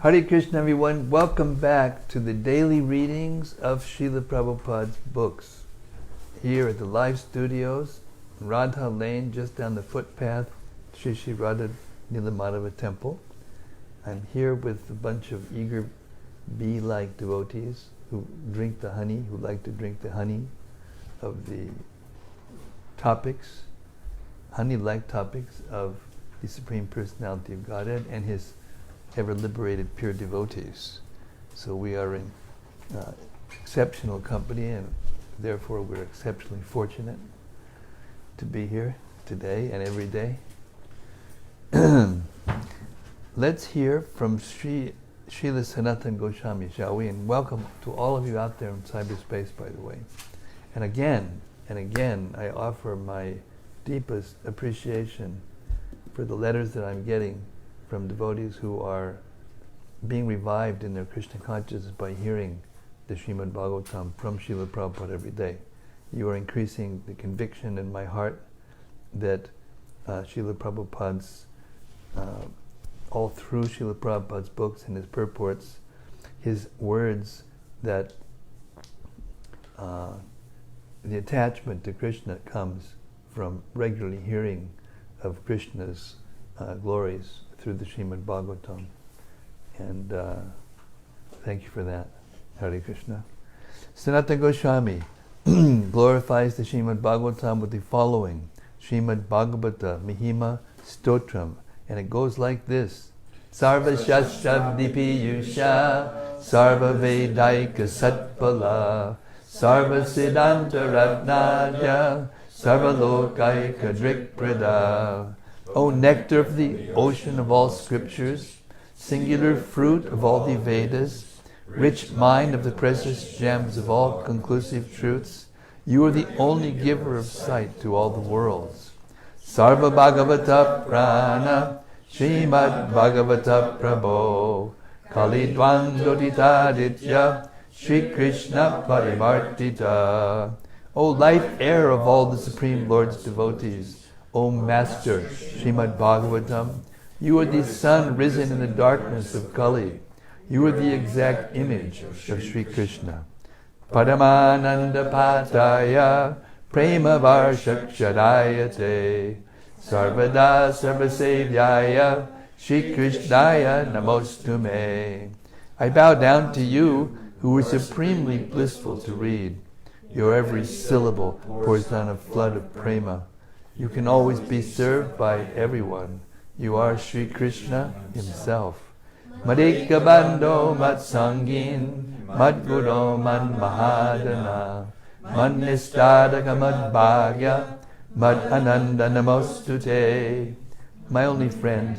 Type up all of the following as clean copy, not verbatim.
Hare Krishna, everyone. Welcome back to the daily readings of Srila Prabhupada's books. Here at the live studios, Radha Lane, just down the footpath, Sri Sri Radha Nilamadhava Temple. I'm here with a bunch of eager bee-like devotees who drink the honey, who like to drink the honey of the topics, honey-like topics of the Supreme Personality of Godhead and His ever-liberated pure devotees. So we are in exceptional company, and therefore we're exceptionally fortunate to be here today and every day. Let's hear from Srila Sanatana Goswami, shall we? And welcome to all of you out there in cyberspace, by the way. And again, I offer my deepest appreciation for the letters that I'm getting from devotees who are being revived in their Krishna consciousness by hearing the Srimad-Bhagavatam from Srila Prabhupada every day. You are increasing the conviction in my heart that Srila Prabhupada's, all through Srila Prabhupada's books and his purports, his words that the attachment to Krishna comes from regularly hearing of Krishna's glories through the Srimad-Bhagavatam. And thank you for that. Hare Krishna. Sanatana Goswami glorifies the Srimad-Bhagavatam with the following Srimad-Bhagavata Mahima Stotram. And it goes like this. Sarva Shashabdipi Yusha Sarva Vedaika Satpala Sarva Siddhanta Ratnaja Sarva Lokaika Drikprada. O nectar of the ocean of all scriptures, singular fruit of all the Vedas, rich mine of the precious gems of all conclusive truths, you are the only giver of sight to all the worlds. Sarva Bhagavata Prana, Srimad Bhagavata Prabho, Kali Dvandoditaditya, Sri Krishna Parimartita. O life air of all the Supreme Lord's devotees, O Master, Srimad Bhagavatam, you are the sun risen in the darkness of Kali. You are the exact image of Sri Krishna. Paramananda Pataya, Prema Varshakshadayate, Sarvada Sarvasevyaya, Sri Krishnaya Namostume. I bow down to you, who are supremely blissful to read. Your every syllable pours down a flood of prema. You can always be served by everyone. You are Sri Krishna himself. Madhika Bando Matsangin Madguro Man Mahadana Man Nistadaka Mad Bhagya Mad Ananda Namostute. My only friend,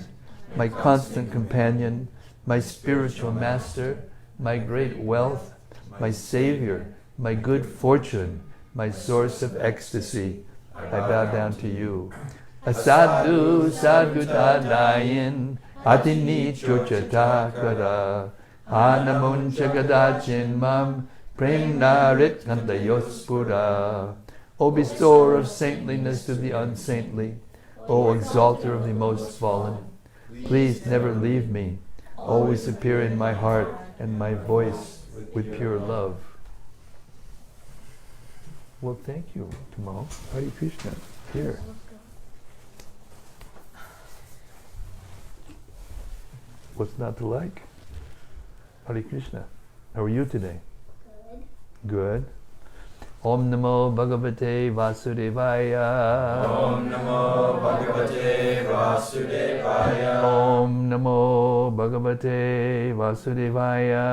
my constant companion, my spiritual master, my great wealth, my savior, my good fortune, my source of ecstasy, I bow down to you. Asadu sadgutadayin atini chochatakara anamuncha gadachinmam premnarit kantayospura. O bestower of saintliness to the unsaintly, O exalter of the most fallen, please never leave me. Always appear in my heart and my voice with pure love. Well, thank you, Tamal. Hare Krishna. Here. What's not to like? Hare Krishna. How are you today? Good. Om Namo Bhagavate Vasudevaya. Om Namo Bhagavate Vasudevaya. Om Namo Bhagavate Vasudevaya.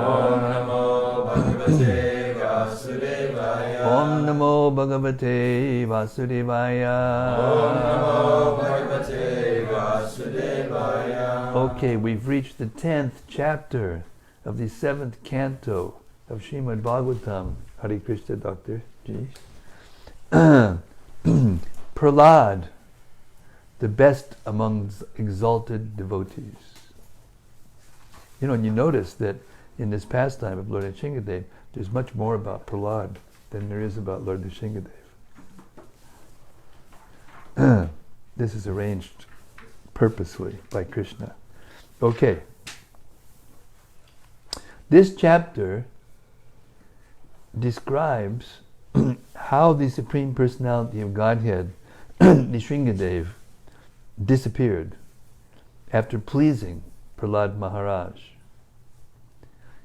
Om Namo Bhagavate Vasudevaya. Om Namo Bhagavate Vasudevaya. Om Namo Bhagavate Vasudevaya. Okay, we've reached the 10th chapter of the 7th canto of Srimad-Bhagavatam. Hare Krishna, Dr. G. Prahlada, the best among exalted devotees. You know, and you notice that in this pastime of Lord Nrsingadev, there's much more about Prahlada than there is about Lord Nrsingadev. This is arranged purposely by Krishna. Okay. This chapter describes how the Supreme Personality of Godhead, Nrsingadev, disappeared after pleasing Prahlad Maharaj.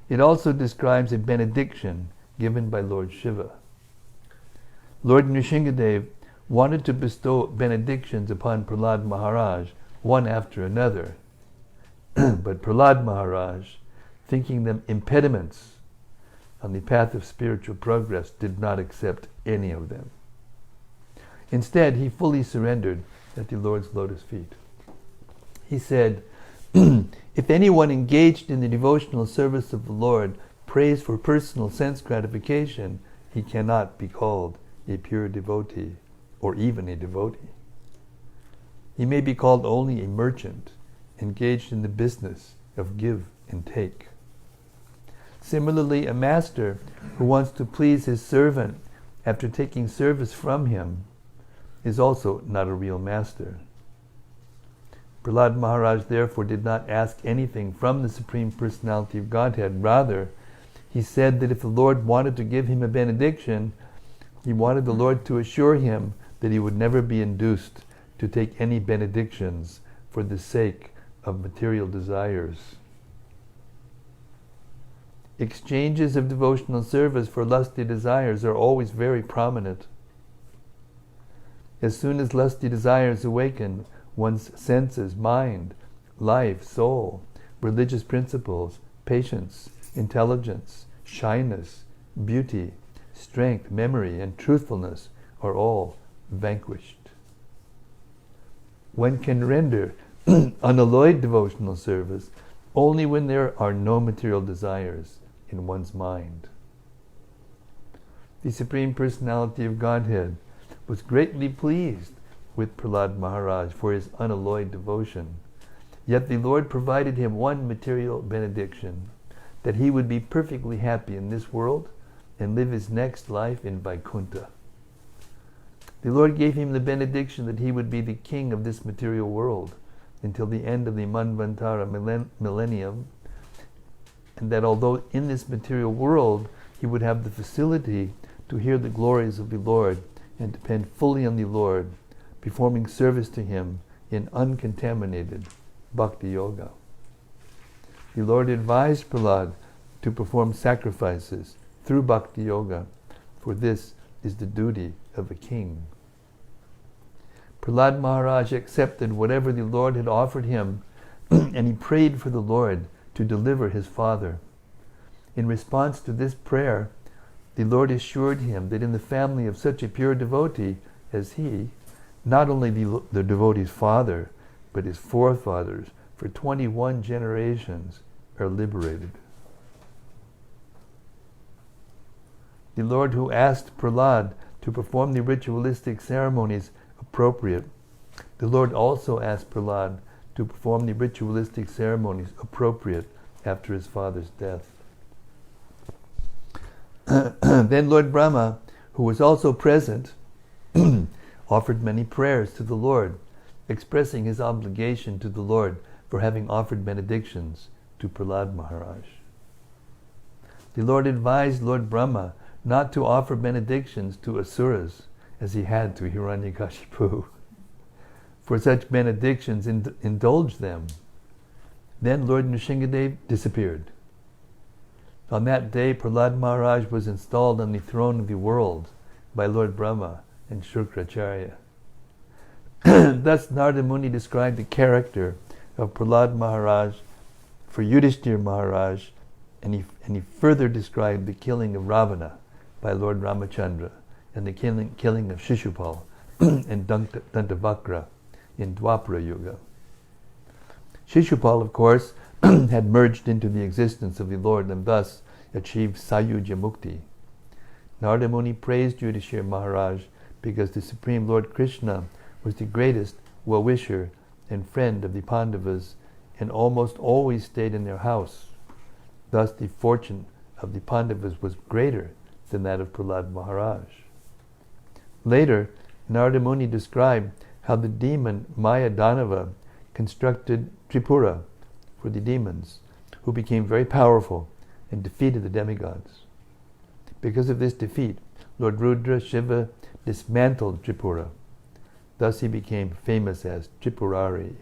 It also describes a benediction given by Lord Shiva. Lord Nrsingadev wanted to bestow benedictions upon Prahlad Maharaj, one after another, but Prahlad Maharaj, thinking them impediments on the path of spiritual progress, did not accept any of them. Instead, he fully surrendered at the Lord's lotus feet. He said, if anyone engaged in the devotional service of the Lord prays for personal sense gratification, he cannot be called a pure devotee, or even a devotee. He may be called only a merchant, engaged in the business of give and take. Similarly, a master who wants to please his servant after taking service from him is also not a real master. Prahlad Maharaj therefore did not ask anything from the Supreme Personality of Godhead. Rather, he said that if the Lord wanted to give him a benediction, he wanted the Lord to assure him that he would never be induced to take any benedictions for the sake of material desires. Exchanges of devotional service for lusty desires are always very prominent. As soon as lusty desires awaken, one's senses, mind, life, soul, religious principles, patience, intelligence, shyness, beauty, strength, memory, and truthfulness are all vanquished. One can render unalloyed devotional service only when there are no material desires in one's mind. The Supreme Personality of Godhead was greatly pleased with Prahlad Maharaj for his unalloyed devotion. Yet the Lord provided him one material benediction, that he would be perfectly happy in this world and live his next life in Vaikuntha. The Lord gave him the benediction that he would be the king of this material world until the end of the Manvantara millennium, and that although in this material world he would have the facility to hear the glories of the Lord and depend fully on the Lord, performing service to him in uncontaminated bhakti yoga. The Lord advised Prahlad to perform sacrifices through bhakti yoga, for this is the duty of a king. Prahlad Maharaj accepted whatever the Lord had offered him and he prayed for the Lord to deliver his father. In response to this prayer, the Lord assured him that in the family of such a pure devotee as he, not only the devotee's father, but his forefathers for 21 generations are liberated. The Lord, who asked Prahlad to perform the ritualistic ceremonies appropriate, the Lord also asked Prahlad to perform the ritualistic ceremonies appropriate after his father's death. Then Lord Brahma, who was also present, offered many prayers to the Lord, expressing his obligation to the Lord for having offered benedictions to Prahlad Maharaj. The Lord advised Lord Brahma not to offer benedictions to asuras as he had to Hiranyakashipu, for such benedictions indulged them. Then Lord Nrsingadev disappeared. On that day, Prahlad Maharaj was installed on the throne of the world by Lord Brahma and Shukracharya. Thus Narada Muni described the character of Prahlad Maharaj for Yudhishthira Maharaj, and he further described the killing of Ravana by Lord Ramachandra and the killing of Shishupal and Dantavakra in Dwapara Yuga. Shishupal, of course, had merged into the existence of the Lord and thus achieved Sayuja Mukti. Narada Muni praised Yudhishthira Maharaj because the Supreme Lord Krishna was the greatest well-wisher and friend of the Pandavas and almost always stayed in their house. Thus the fortune of the Pandavas was greater than that of Prahlad Maharaj. Later, Narada Muni described how the demon Maya Danava constructed Tripura for the demons, who became very powerful and defeated the demigods. Because of this defeat, Lord Rudra Shiva dismantled Tripura. Thus he became famous as Tripurari.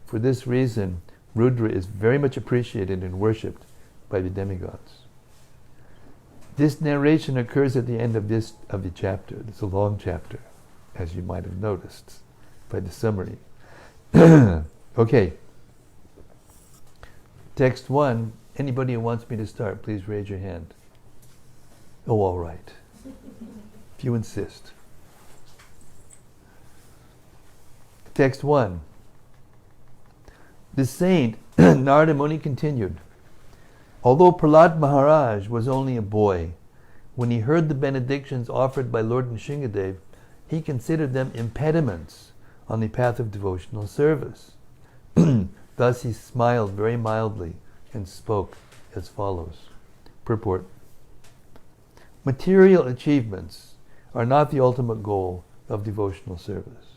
For this reason, Rudra is very much appreciated and worshipped by the demigods. This narration occurs at the end of the chapter. It's a long chapter, as you might have noticed by the summary. Okay. Text 1. Anybody who wants me to start, please raise your hand. Oh, all right. If you insist. Text 1. The saint Narada Muni continued, although Prahlada Maharaj was only a boy, when he heard the benedictions offered by Lord Nrsingadev, he considered them impediments on the path of devotional service. Thus he smiled very mildly and spoke as follows. Purport. Material achievements are not the ultimate goal of devotional service.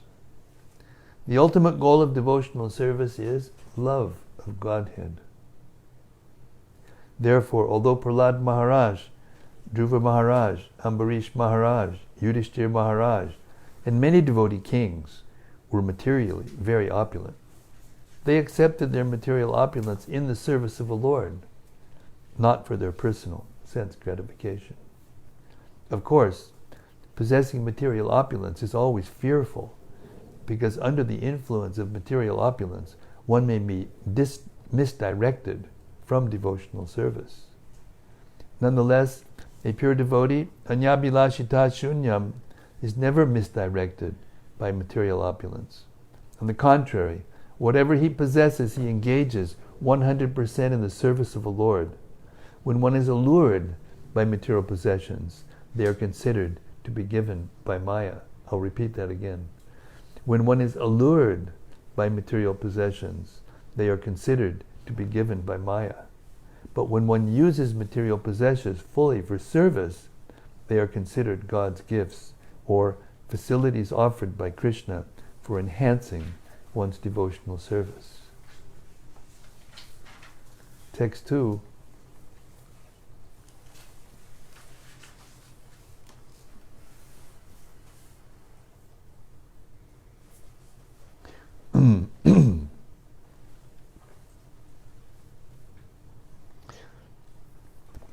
The ultimate goal of devotional service is love of Godhead. Therefore, although Prahlada Maharaj, Dhruva Maharaj, Ambarish Maharaj, Yudhishthira Maharaj, and many devotee kings were materially very opulent, they accepted their material opulence in the service of the Lord, not for their personal sense gratification. Of course, possessing material opulence is always fearful, because under the influence of material opulence, one may be misdirected from devotional service. Nonetheless, a pure devotee, anyabhilashita shunyam, is never misdirected by material opulence. On the contrary, whatever he possesses, he engages 100% in the service of the Lord. When one is allured by material possessions, they are considered to be given by Maya. I'll repeat that again. When one is allured by material possessions, they are considered to be given by Maya. But when one uses material possessions fully for service, they are considered God's gifts, or facilities offered by Krishna for enhancing one's devotional service. Text 2.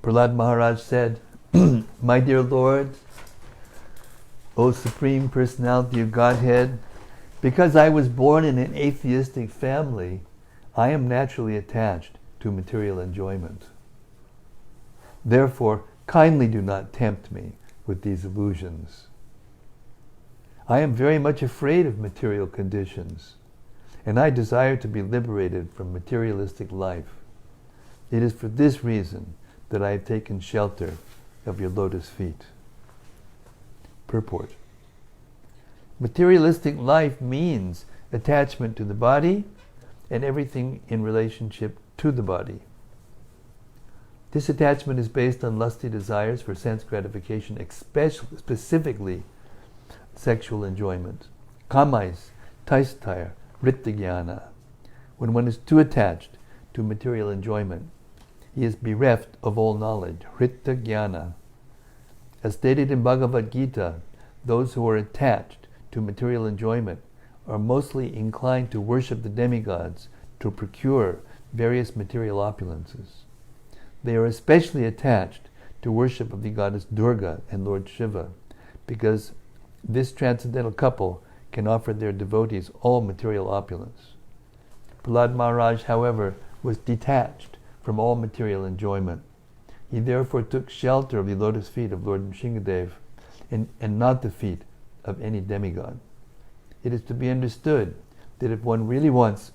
Prahlada Maharaj said, My dear Lord, O Supreme Personality of Godhead, because I was born in an atheistic family, I am naturally attached to material enjoyment. Therefore, kindly do not tempt me with these illusions. I am very much afraid of material conditions, and I desire to be liberated from materialistic life. It is for this reason that I have taken shelter of your lotus feet. Purport. Materialistic life means attachment to the body and everything in relationship to the body. This attachment is based on lusty desires for sense gratification, specifically sexual enjoyment. Kamais, taistaya, rittagyana. When one is too attached to material enjoyment, he is bereft of all knowledge, rittagyana. As stated in Bhagavad Gita, those who are attached to material enjoyment are mostly inclined to worship the demigods to procure various material opulences. They are especially attached to worship of the goddess Durga and Lord Shiva, because this transcendental couple can offer their devotees all material opulence. Prahlada Maharaj, however, was detached from all material enjoyment. He therefore took shelter of the lotus feet of Lord Nrsingadev and not the feet of any demigod. It is to be understood that if one really wants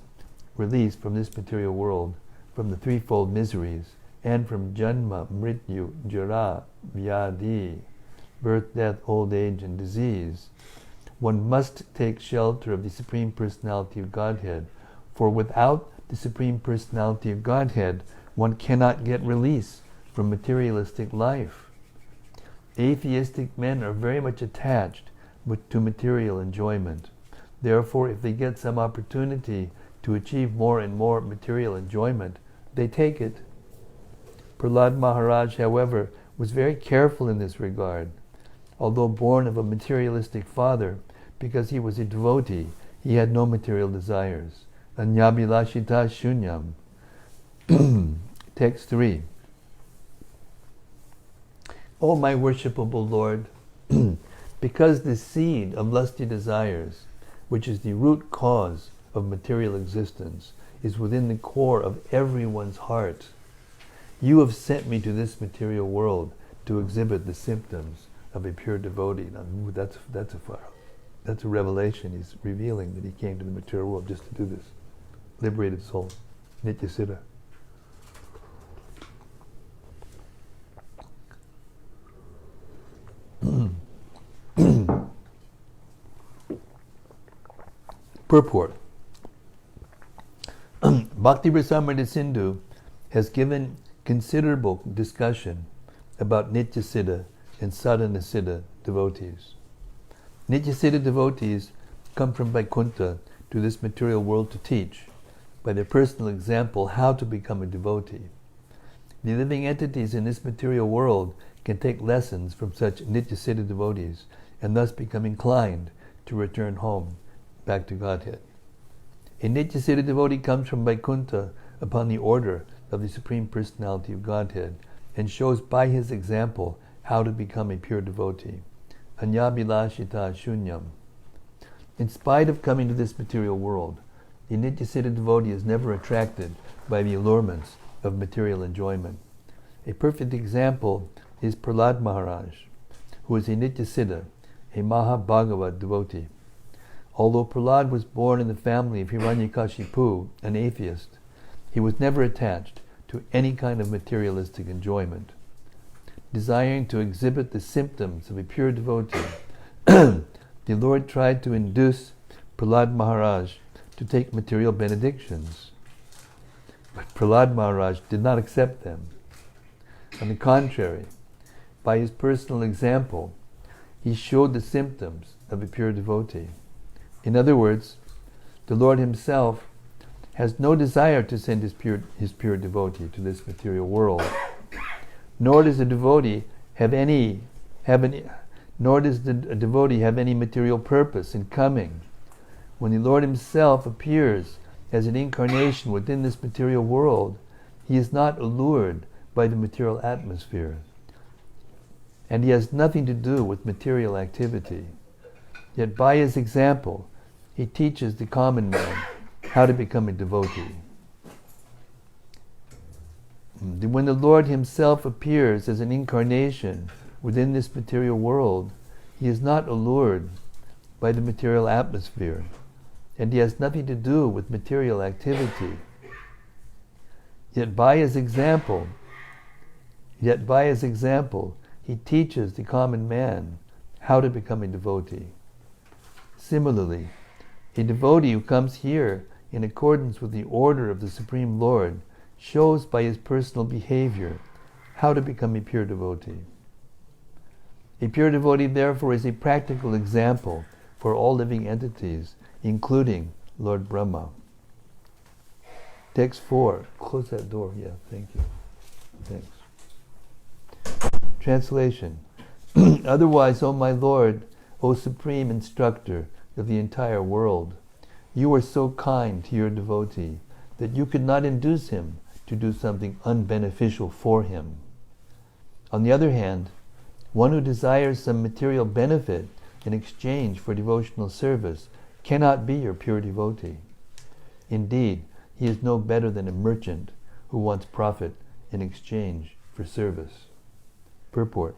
release from this material world, from the threefold miseries, and from janma, mrityu, jara, vyadhi, birth, death, old age, and disease, one must take shelter of the Supreme Personality of Godhead, for without the Supreme Personality of Godhead, one cannot get release from materialistic life. Atheistic men are very much attached to material enjoyment. Therefore, if they get some opportunity to achieve more and more material enjoyment, they take it Prahlada Maharaj, however, was very careful in this regard. Although born of a materialistic father, because he was a devotee, he had no material desires. Anyabhilashita shunyam. Text 3. O my worshipable Lord, because the seed of lusty desires, which is the root cause of material existence, is within the core of everyone's heart, you have sent me to this material world to exhibit the symptoms of a pure devotee. Now, that's a revelation. He's revealing that he came to the material world just to do this. Liberated soul, Nitya Siddha. Purport. Bhakti Rasamrita Sindhu has given considerable discussion about Nitya Siddha and Sadhana Siddha devotees. Nitya Siddha devotees come from Vaikuntha to this material world to teach, by their personal example, how to become a devotee. The living entities in this material world can take lessons from such Nitya Siddha devotees and thus become inclined to return home, back to Godhead. A Nitya Siddha devotee comes from Vaikuntha upon the order of the Supreme Personality of Godhead and shows by his example how to become a pure devotee. Anyabhilashita shunyam. In spite of coming to this material world, the Nitya Siddha devotee is never attracted by the allurements of material enjoyment. A perfect example is Prahlada Maharaj, who is a Nitya Siddha, a Mahabhagavat devotee. Although Prahlada was born in the family of Hiranyakashipu, an atheist, he was never attached to any kind of materialistic enjoyment. Desiring to exhibit the symptoms of a pure devotee, the Lord tried to induce Prahlada Maharaj to take material benedictions. But Prahlada Maharaj did not accept them. On the contrary, by his personal example, he showed the symptoms of a pure devotee. In other words, the Lord himself has no desire to send his pure devotee to this material world. Nor does a devotee have any material purpose in coming. When the Lord himself appears as an incarnation within this material world, he is not allured by the material atmosphere. And he has nothing to do with material activity. Yet by his example, he teaches the common man how to become a devotee. When the Lord himself appears as an incarnation within this material world, he is not allured by the material atmosphere, and he has nothing to do with material activity. Yet by his example, he teaches the common man how to become a devotee. Similarly, a devotee who comes here in accordance with the order of the Supreme Lord shows by his personal behavior how to become a pure devotee. A pure devotee, therefore, is a practical example for all living entities, including Lord Brahma. Text 4. Close that door. Yeah, thank you. Thanks. Translation. Otherwise, O my Lord, O Supreme Instructor of the entire world, you are so kind to your devotee that you could not induce him to do something unbeneficial for him. On the other hand, one who desires some material benefit in exchange for devotional service cannot be your pure devotee. Indeed, he is no better than a merchant who wants profit in exchange for service. Purport.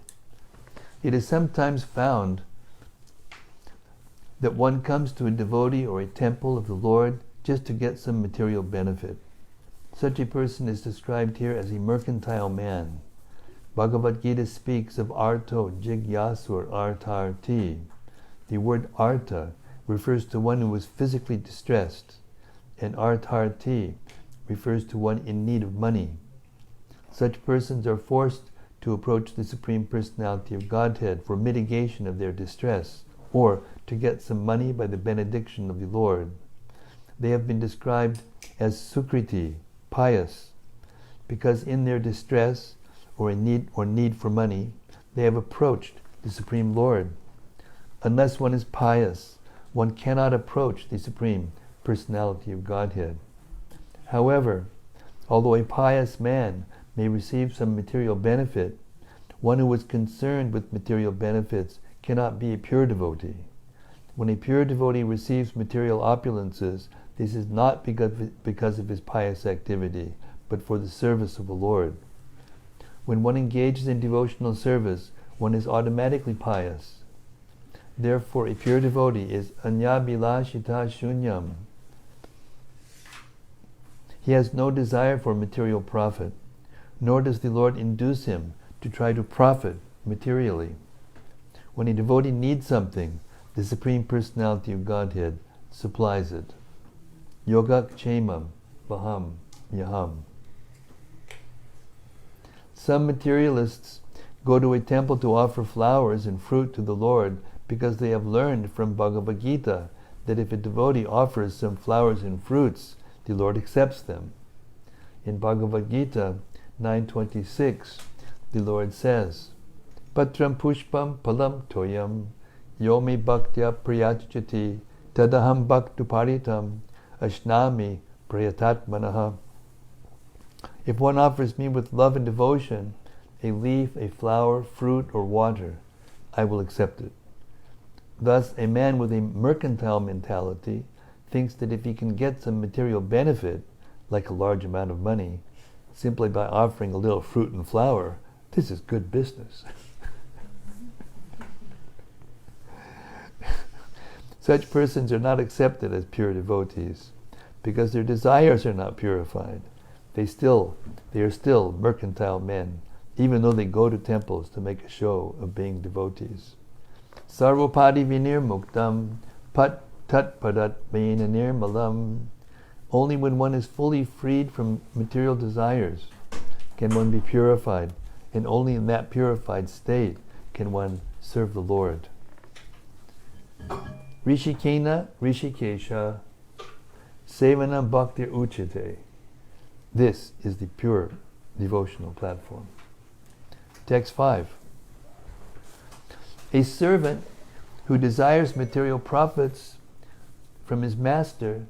It is sometimes found that one comes to a devotee or a temple of the Lord just to get some material benefit. Such a person is described here as a mercantile man. Bhagavad Gita speaks of arto jigyasur artarti. The word arta refers to one who is physically distressed, and artarti refers to one in need of money. Such persons are forced to approach the Supreme Personality of Godhead for mitigation of their distress, or to get some money by the benediction of the Lord. They have been described as sukriti, pious. because in their distress or need for money, they have approached the Supreme Lord. Unless one is pious, one cannot approach the Supreme Personality of Godhead. However, although a pious man may receive some material benefit, one who is concerned with material benefits cannot be a pure devotee. When a pure devotee receives material opulences, this is not because of his pious activity, but for the service of the Lord. When one engages in devotional service, one is automatically pious. Therefore, a pure devotee is anyabhilashita shunyam. He has no desire for material profit, nor does the Lord induce him to try to profit materially. When a devotee needs something, the Supreme Personality of Godhead supplies it. Yogak chemam vaham yaham. Some materialists go to a temple to offer flowers and fruit to the Lord because they have learned from Bhagavad Gita that if a devotee offers some flowers and fruits, the Lord accepts them. In Bhagavad Gita 9:26, the Lord says, Patram pushpam palam toyam yomi bhaktya priyachati tadaham bhaktuparitam ashnami prayatatmanaha. If one offers me with love and devotion a leaf, a flower, fruit, or water, I will accept it. Thus, a man with a mercantile mentality thinks that if he can get some material benefit, like a large amount of money, simply by offering a little fruit and flower, this is good business. Such persons are not accepted as pure devotees because their desires are not purified. They are still mercantile men, even though they go to temples to make a show of being devotees. Sarvopadi vinir muktam pat tat padat vena nirmalam. Only when one is fully freed from material desires can one be purified, and only in that purified state can one serve the Lord. Rishikena Rishikesha Sevana Bhaktir Uchite. This is the pure devotional platform. Text 5. A servant who desires material profits from his master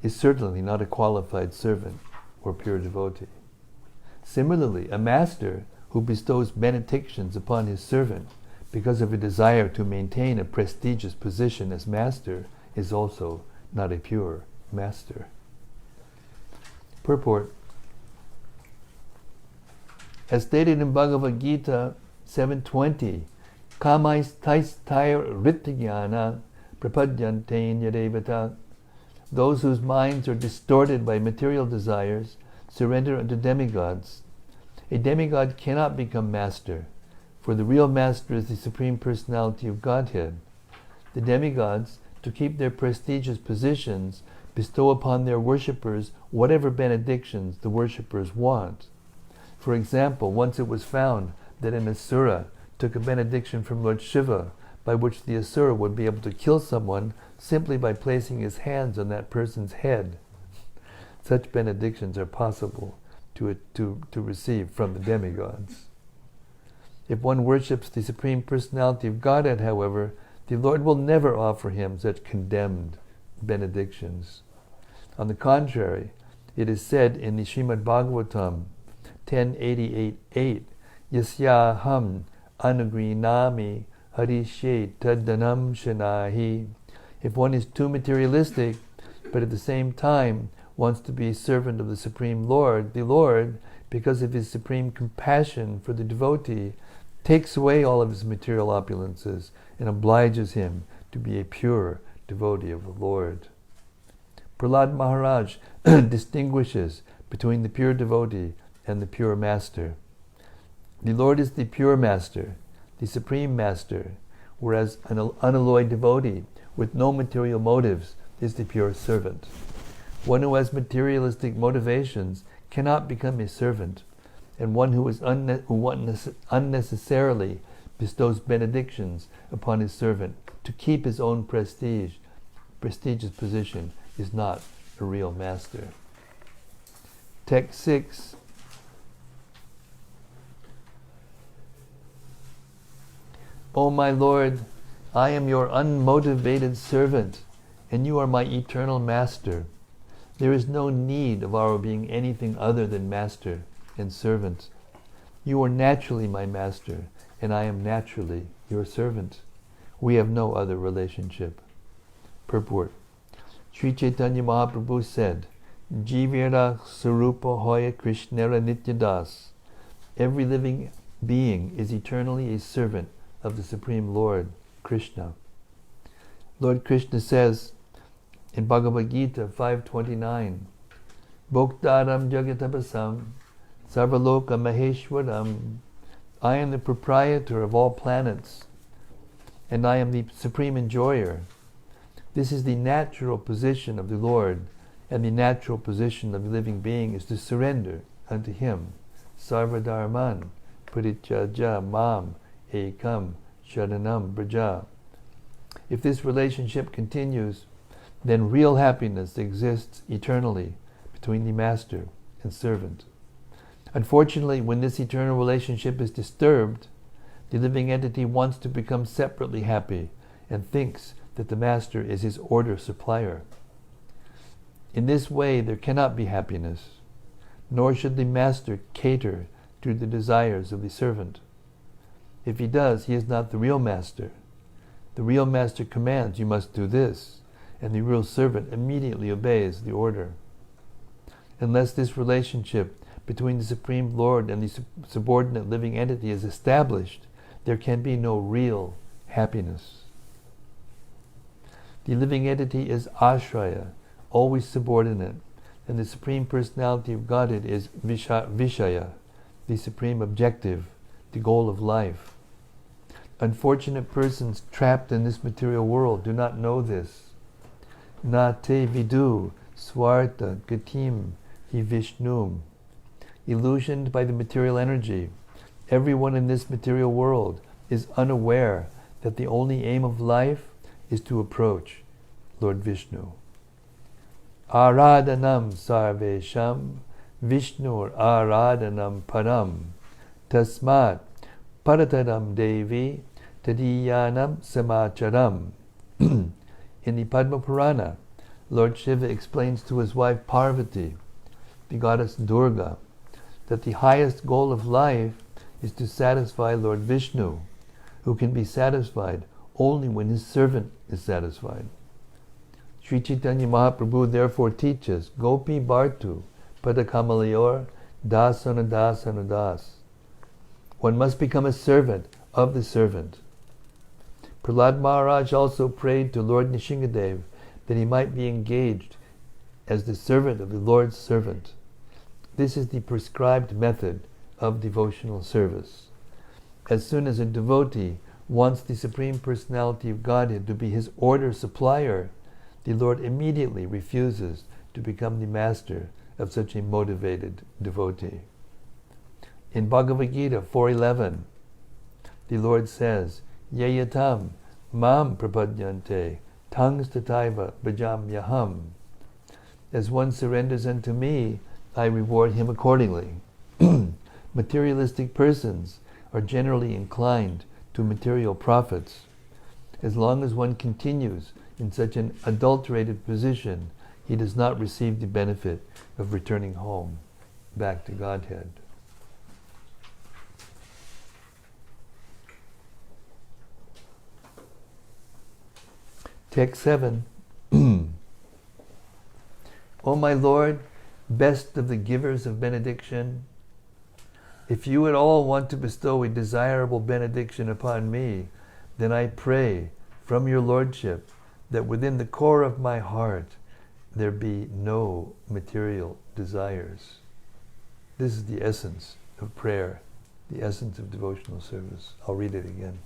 is certainly not a qualified servant or pure devotee. Similarly, a master who bestows benedictions upon his servant because of a desire to maintain a prestigious position as master is also not a pure master. Purport. As stated in Bhagavad Gita 7:20, kamais taistair rityajnana prapadyantain yadevata. Those whose minds are distorted by material desires surrender unto demigods. A demigod cannot become master, for the real master is the Supreme Personality of Godhead. The demigods, to keep their prestigious positions, bestow upon their worshippers whatever benedictions the worshippers want. For example, once it was found that an asura took a benediction from Lord Shiva, by which the asura would be able to kill someone simply by placing his hands on that person's head. Such benedictions are possible to receive from the demigods. If one worships the Supreme Personality of Godhead, however, the Lord will never offer him such condemned benedictions. On the contrary, it is said in the Srimad-Bhagavatam 10:88:8, Yasyaham anugrinami harishe taddanam shanahi. If one is too materialistic, but at the same time wants to be a servant of the Supreme Lord, the Lord, because of his supreme compassion for the devotee, takes away all of his material opulences and obliges him to be a pure devotee of the Lord. Prahlada Maharaj distinguishes between the pure devotee and the pure master. The Lord is the pure master, the supreme master, whereas an unalloyed devotee with no material motives is the pure servant. One who has materialistic motivations cannot become a servant, and one who unnecessarily bestows benedictions upon his servant to keep his own prestigious position is not a real master. Text 6. O my Lord, I am your unmotivated servant, and you are my eternal master. There is no need of our being anything other than master and servant. You are naturally my master, and I am naturally your servant. We have no other relationship. Purport. Sri Chaitanya Mahaprabhu said, Jivira Sarupa Hoya Krishnera Nityadas. Every living being is eternally a servant of the Supreme Lord, Krishna. Lord Krishna says in Bhagavad Gita 5:29, Bhoktaram Jagatabasam Sarvaloka Maheshwaram. I am the proprietor of all planets, and I am the supreme enjoyer. This is the natural position of the Lord, and the natural position of the living being is to surrender unto Him. Sarvadharman Parityajya Mam Ekam Sharanam Braja. If this relationship continues, then real happiness exists eternally between the master and servant. Unfortunately, when this eternal relationship is disturbed, the living entity wants to become separately happy and thinks that the master is his order supplier. In this way, there cannot be happiness, nor should the master cater to the desires of the servant. If he does, he is not the real master. The real master commands, you must do this, and the real servant immediately obeys the order. Unless this relationship between the Supreme Lord and the subordinate living entity is established, there can be no real happiness. The living entity is ashraya, always subordinate, and the Supreme Personality of Godhead is vishaya, the supreme objective, the goal of life. Unfortunate persons trapped in this material world do not know this. Na te vidu swarta gatim hi vishnum. Illusioned by the material energy, everyone in this material world is unaware that the only aim of life is to approach Lord Vishnu. Aradhanam sarvesham Vishnur aradhanam param tasmat paratadam devi tadiyanam samacharam. In the Padma Purana, Lord Shiva explains to his wife Parvati, the goddess Durga, that the highest goal of life is to satisfy Lord Vishnu, who can be satisfied only when his servant is satisfied. Sri Chaitanya Mahaprabhu therefore teaches, Gopi Bhartu Padakamalayur Dasana Dasana Das. One must become a servant of the servant. Prahlada Maharaj also prayed to Lord Nishingadev that he might be engaged as the servant of the Lord's servant. This is the prescribed method of devotional service. As soon as a devotee wants the Supreme Personality of Godhead to be his order supplier, the Lord immediately refuses to become the master of such a motivated devotee. In Bhagavad Gita 4:11, the Lord says, Yayatam mam prapadyante tangs tataiva bhajamyaham. As one surrenders unto me, I reward him accordingly. Materialistic persons are generally inclined to material profits. As long as one continues in such an adulterated position, he does not receive the benefit of returning home, back to Godhead. Text 7. O my Lord, best of the givers of benediction, if you at all want to bestow a desirable benediction upon me, then I pray from your Lordship that within the core of my heart there be no material desires. This is the essence of prayer, the essence of devotional service. I'll read it again.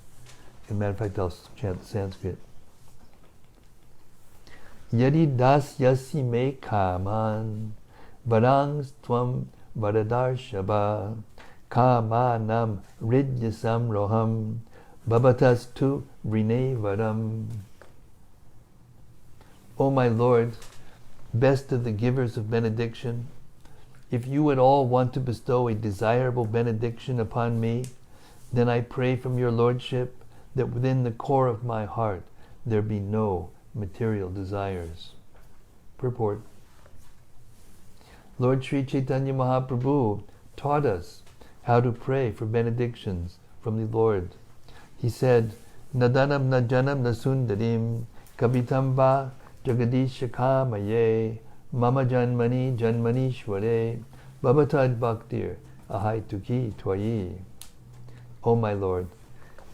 As a matter of fact, I'll chant Sanskrit. Yadi das yasi me kaman varangs tvam vadadarshaba kamanam ridyasam roham babatas tu rine vadam. O my Lord, best of the givers of benediction, if you at all want to bestow a desirable benediction upon me, then I pray from your Lordship that within the core of my heart there be no material desires. Purport. Lord Sri Chaitanya Mahaprabhu taught us how to pray for benedictions from the Lord. He said, Nadanam na janam na sundarim kabitamba jagadishaka maye mama janmani janmanishware babatad bhaktir ahaituki twayi. O my Lord,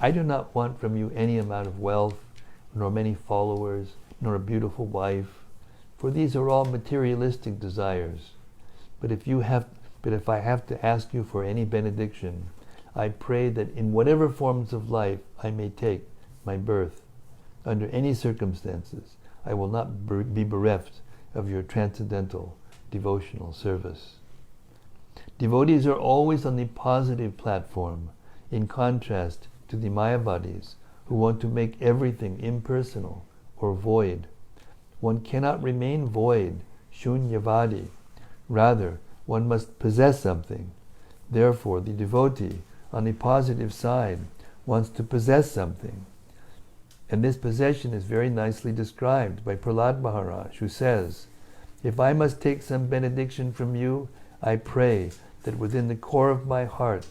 I do not want from you any amount of wealth, nor many followers, nor a beautiful wife, for these are all materialistic desires. But if I have to ask you for any benediction, I pray that in whatever forms of life I may take my birth, under any circumstances, I will not be bereft of your transcendental devotional service. Devotees are always on the positive platform, in contrast to the Mayavadis, who want to make everything impersonal or void. One cannot remain void, shunyavadi. Rather, one must possess something. Therefore, the devotee, on the positive side, wants to possess something. And this possession is very nicely described by Prahlada Maharaj, who says, if I must take some benediction from you, I pray that within the core of my heart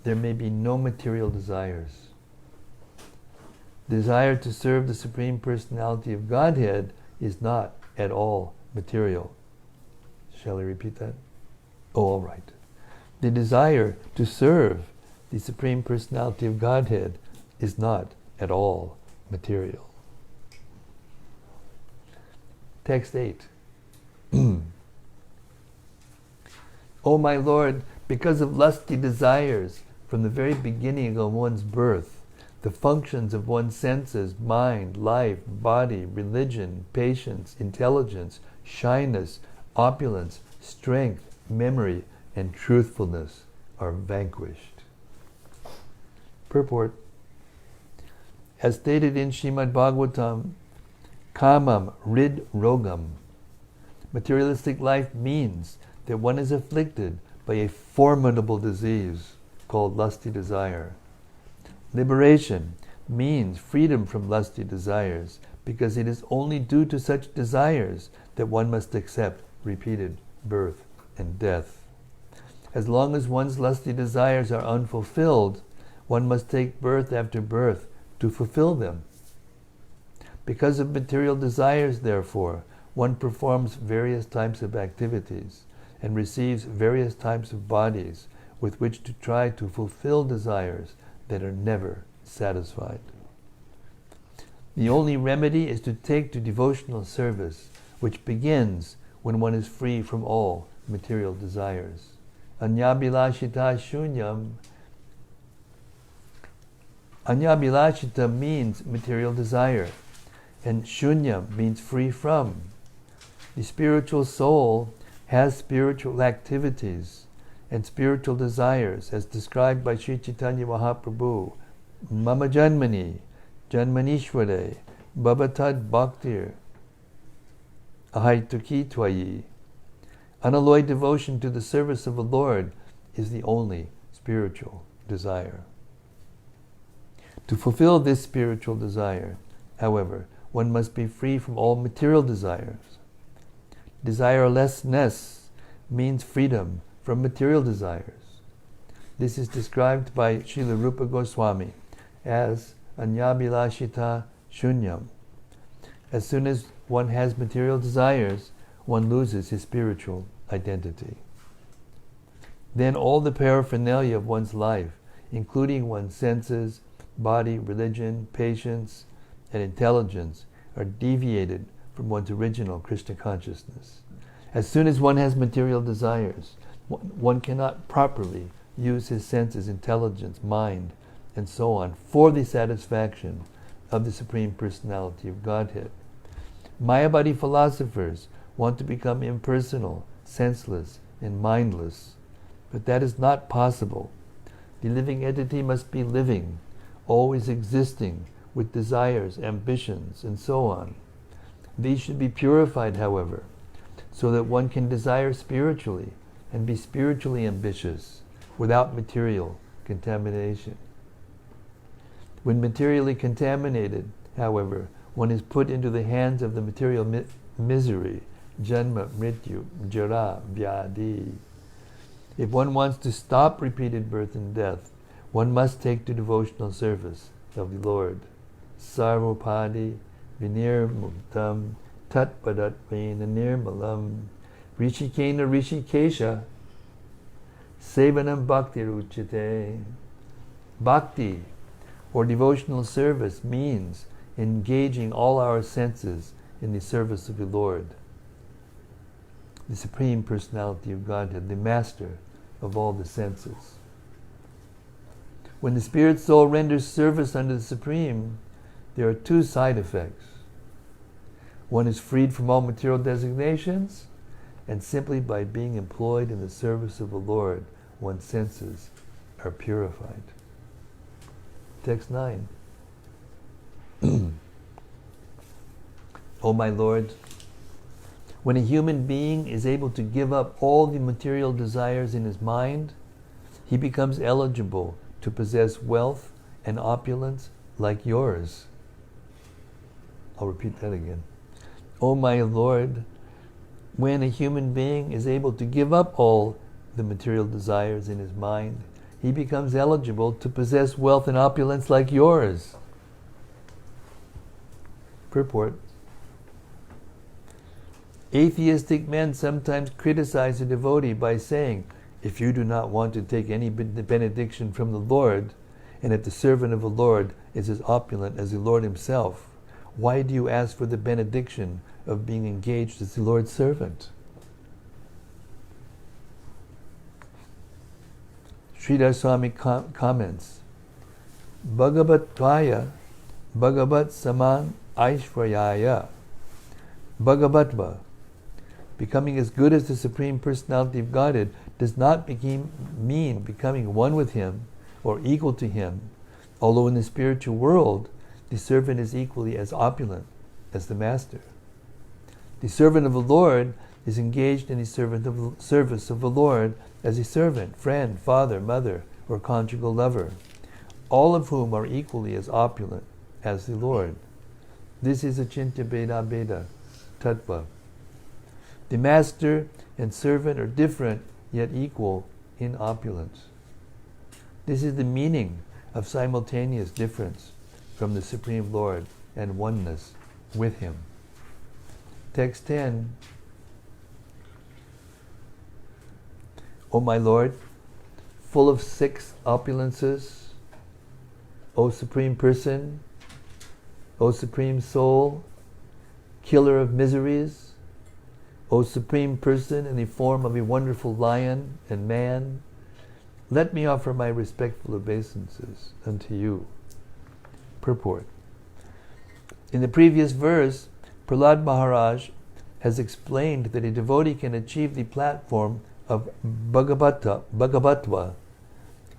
there may be no material desires. Desire to serve the Supreme Personality of Godhead is not at all material. Shall I repeat that? Oh, all right. The desire to serve the Supreme Personality of Godhead is not at all material. Text 8. O my Lord, because of lusty desires, from the very beginning of one's birth, the functions of one's senses, mind, life, body, religion, patience, intelligence, shyness, opulence, strength, memory, and truthfulness are vanquished. Purport. As stated in Srimad-Bhagavatam, kamam rid rogam. Materialistic life means that one is afflicted by a formidable disease called lusty desire. Liberation means freedom from lusty desires, because it is only due to such desires that one must accept repeated birth and death. As long as one's lusty desires are unfulfilled, one must take birth after birth to fulfill them. Because of material desires, therefore, one performs various types of activities and receives various types of bodies with which to try to fulfill desires that are never satisfied. The only remedy is to take to devotional service, which begins when one is free from all material desires. Anyabilashita shunyam. Anyabilashita means material desire, and shunyam means free from. The spiritual soul has spiritual activities and spiritual desires, as described by Sri Chaitanya Mahaprabhu. Mama janmani, janmanishware, babatad bhaktir, ahaituki twayi. Unalloyed devotion to the service of the Lord is the only spiritual desire. To fulfill this spiritual desire, however, one must be free from all material desires. Desirelessness means freedom from material desires. This is described by Srila Rupa Goswami as anyabilashita shunyam. As soon as one has material desires, one loses his spiritual identity. Then all the paraphernalia of one's life, including one's senses, body, religion, patience, and intelligence, are deviated from one's original Krishna consciousness. As soon as one has material desires, one cannot properly use his senses, intelligence, mind, and so on for the satisfaction of the Supreme Personality of Godhead. Mayavadi philosophers want to become impersonal, senseless, and mindless, but that is not possible. The living entity must be living, always existing, with desires, ambitions, and so on. These should be purified, however, so that one can desire spiritually and be spiritually ambitious without material contamination. When materially contaminated, however, one is put into the hands of the material misery, janma, mrityu, jara, vyadi. If one wants to stop repeated birth and death, one must take to devotional service of the Lord. Sarvopadi, vinirmuktam, tatpadatvena nirmalam, rishikena rishikesha, sevanam bhakti ruchite. Bhakti, or devotional service, means engaging all our senses in the service of the Lord, the Supreme Personality of Godhead, the Master of all the senses. When the spirit soul renders service unto the Supreme, there are two side effects. One is freed from all material designations, and simply by being employed in the service of the Lord, one's senses are purified. Text 9. O my Lord, when a human being is able to give up all the material desires in his mind, he becomes eligible to possess wealth and opulence like yours. I'll repeat that again. O my Lord, when a human being is able to give up all the material desires in his mind, he becomes eligible to possess wealth and opulence like yours. Purport. Atheistic men sometimes criticize a devotee by saying, if you do not want to take any benediction from the Lord, and if the servant of the Lord is as opulent as the Lord himself, why do you ask for the benediction of being engaged as the Lord's servant? Sridhar Swami comments, Bhagavattvaya, Bhagavat Saman Aishvaryaya, Bhagavatva, becoming as good as the Supreme Personality of Godhead, does not mean becoming one with Him or equal to Him, although in the spiritual world, the servant is equally as opulent as the Master. The servant of the Lord is engaged in the service of the Lord as a servant, friend, father, mother, or conjugal lover, all of whom are equally as opulent as the Lord. This is Achintya Bheda Bheda Tattva. The master and servant are different, yet equal in opulence. This is the meaning of simultaneous difference from the Supreme Lord and oneness with Him. Text 10. O my Lord, full of 6 opulences, O Supreme Person, O Supreme Soul, killer of miseries, O Supreme Person in the form of a wonderful lion and man, let me offer my respectful obeisances unto you. Purport. In the previous verse, Prahlada Maharaj has explained that a devotee can achieve the platform of Bhagavatva,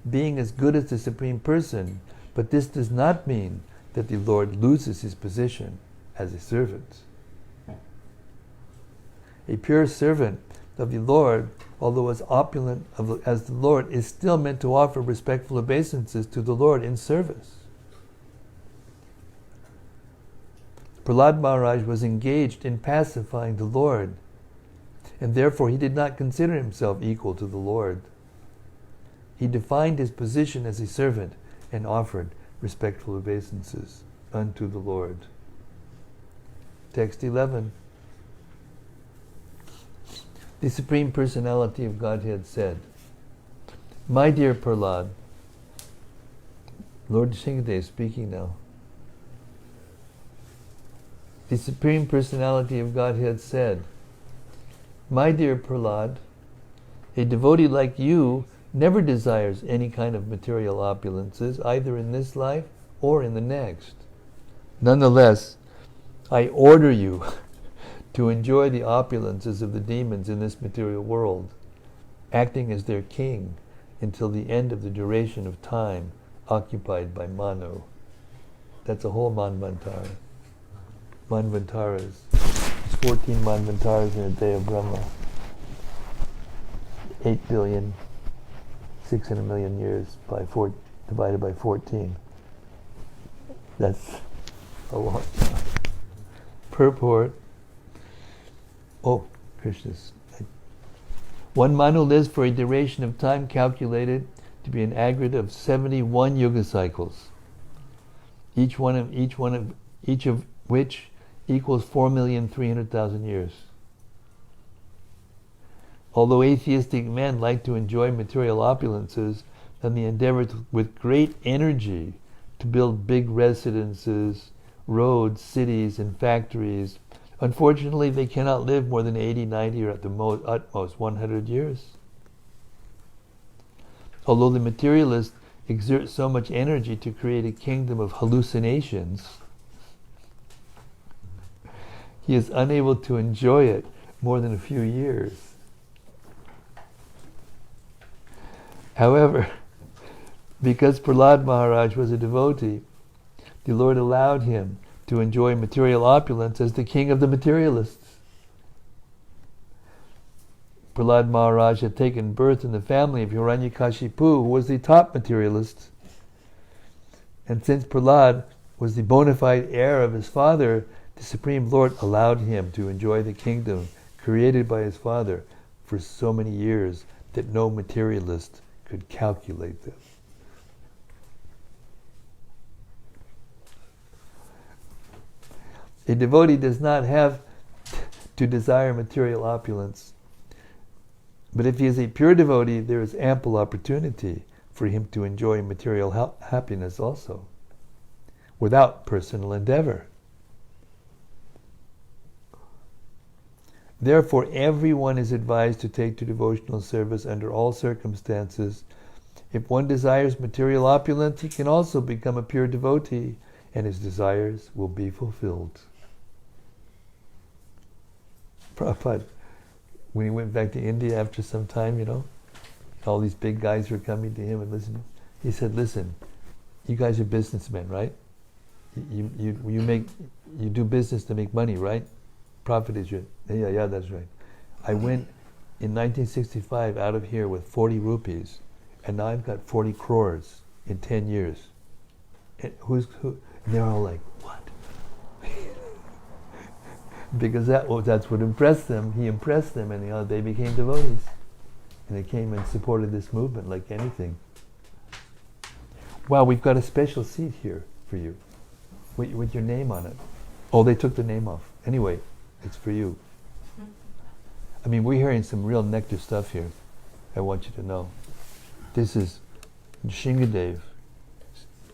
being as good as the Supreme Person, but this does not mean that the Lord loses his position as a servant. A pure servant of the Lord, although as opulent as the Lord, is still meant to offer respectful obeisances to the Lord in service. Prahlada Maharaj was engaged in pacifying the Lord, and therefore he did not consider himself equal to the Lord. He defined his position as a servant and offered respectful obeisances unto the Lord. Text 11. The Supreme Personality of Godhead said, My dear Prahlada, Lord Shingadev speaking now. The Supreme Personality of Godhead said, My dear Prahlada, a devotee like you never desires any kind of material opulences, either in this life or in the next. Nonetheless, I order you to enjoy the opulences of the demons in this material world, acting as their king until the end of the duration of time occupied by Manu. That's a whole Manvantara. Manvantaras. It's 14 Manvantaras in a day of Brahma. 8,600,000,000 years divided by 14. That's a long time. Purport. Oh, Krishna's. One Manu lives for a duration of time calculated to be an aggregate of 71 yuga cycles, each of which equals 4,300,000 years. Although atheistic men like to enjoy material opulences, and they endeavor with great energy to build big residences, roads, cities, and factories, unfortunately they cannot live more than 80, 90, or at the utmost 100 years. Although the materialist exerts so much energy to create a kingdom of hallucinations, he is unable to enjoy it more than a few years. However, because Prahlada Maharaj was a devotee, the Lord allowed him to enjoy material opulence as the king of the materialists. Prahlada Maharaj had taken birth in the family of Hiranyakashipu, who was the top materialist. And since Prahlada was the bona fide heir of his father, the Supreme Lord allowed him to enjoy the kingdom created by his father for so many years that no materialist could calculate them. A devotee does not have to desire material opulence. But if he is a pure devotee, there is ample opportunity for him to enjoy material happiness also, without personal endeavor. Therefore, everyone is advised to take to devotional service under all circumstances. If one desires material opulence, he can also become a pure devotee, and his desires will be fulfilled. Prabhupada, when he went back to India after some time, all these big guys were coming to him and listening. He said, "Listen, you guys are businessmen, right? You do business to make money, right? Profit is your..." Yeah, that's right. I went in 1965 out of here with 40 rupees, and now I've got 40 crores in 10 years. And who? And they're all like, "What?" Because that's what impressed them. He impressed them, and they became devotees. And they came and supported this movement like anything. Wow, we've got a special seat here for you, with your name on it. Oh, they took the name off. Anyway, it's for you. I mean, we're hearing some real nectar stuff here. I want you to know. This is Shingadev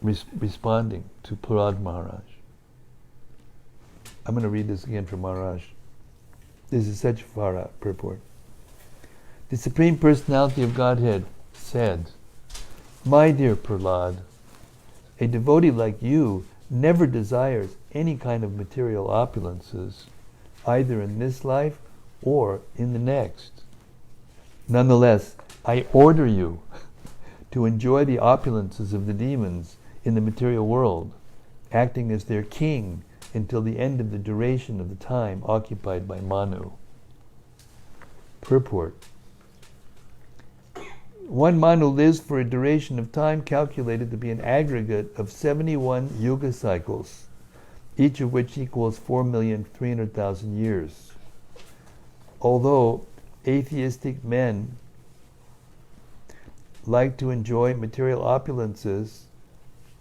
responding to Prahlada Maharaj. I'm going to read this again from Maharaj. This is Sechvara purport. The Supreme Personality of Godhead said, "My dear Prahlada, a devotee like you never desires any kind of material opulences, either in this life or in the next. Nonetheless, I order you to enjoy the opulences of the demons in the material world, acting as their king until the end of the duration of the time occupied by Manu." Purport. One Manu lives for a duration of time calculated to be an aggregate of 71 yuga cycles, each of which equals 4,300,000 years. Although atheistic men like to enjoy material opulences,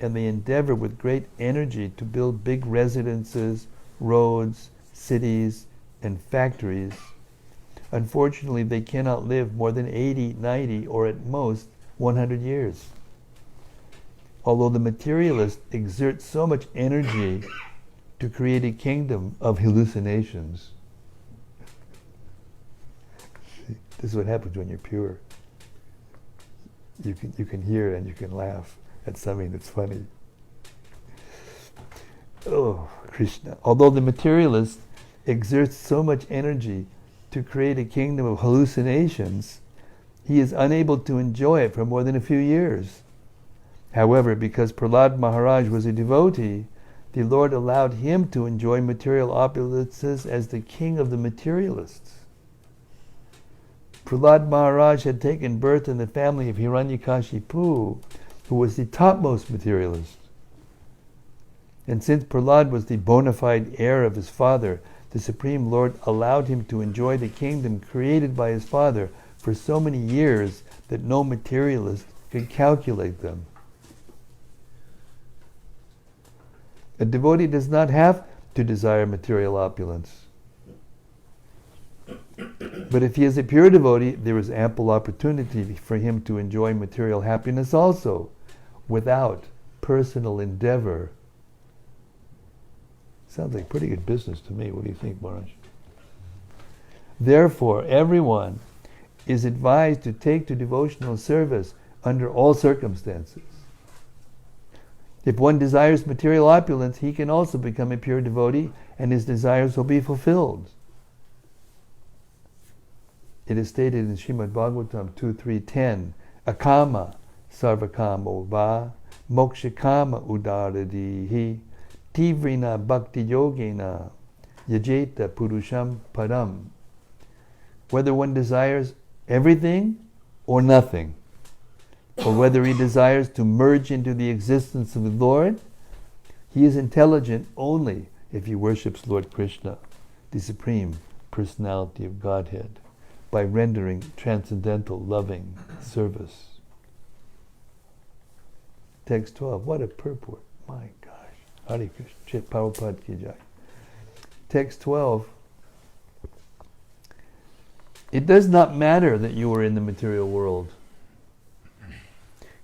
and they endeavor with great energy to build big residences, roads, cities, and factories, unfortunately they cannot live more than 80, 90, or at most 100 years. Although the materialist exerts so much energy to create a kingdom of hallucinations. This is what happens when you're pure. You can hear and you can laugh at something that's funny. Oh, Krishna. Although the materialist exerts so much energy to create a kingdom of hallucinations, he is unable to enjoy it for more than a few years. However, because Prahlada Maharaj was a devotee, the Lord allowed him to enjoy material opulences as the king of the materialists. Prahlada Maharaj had taken birth in the family of Hiranyakashipu, who was the topmost materialist. And since Prahlad was the bona fide heir of his father, the Supreme Lord allowed him to enjoy the kingdom created by his father for so many years that no materialist could calculate them. A devotee does not have to desire material opulence. But if he is a pure devotee, there is ample opportunity for him to enjoy material happiness also, without personal endeavor. Sounds like pretty good business to me. What do you think, Maharaj? Therefore, everyone is advised to take to devotional service under all circumstances. If one desires material opulence, he can also become a pure devotee, and his desires will be fulfilled. It is stated in Srimad-Bhagavatam 2.3.10, Akama sarvakamo va mokshakama udaradihi tivrina bhakti yogena yajeta purusham param. Whether one desires everything or nothing, or whether he desires to merge into the existence of the Lord, he is intelligent only if he worships Lord Krishna, the Supreme Personality of Godhead, by rendering transcendental loving service. Text 12. What a purport. My gosh. Hare Krishna. Chit Prabhupada ki jai. Text 12. It does not matter that you are in the material world.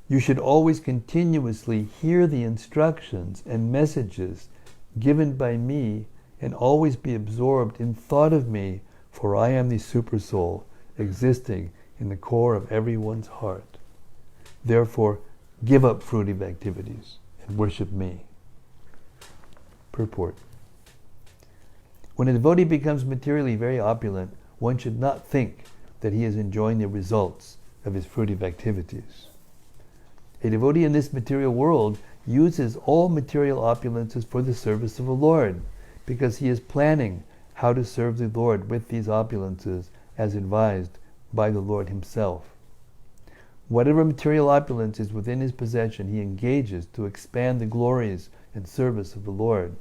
You should always continuously hear the instructions and messages given by me and always be absorbed in thought of me, for I am the super soul existing in the core of everyone's heart. Therefore, give up fruitive activities and worship me. Purport. When a devotee becomes materially very opulent, one should not think that he is enjoying the results of his fruitive activities. A devotee in this material world uses all material opulences for the service of the Lord, because he is planning how to serve the Lord with these opulences as advised by the Lord himself. Whatever material opulence is within his possession, he engages to expand the glories and service of the Lord.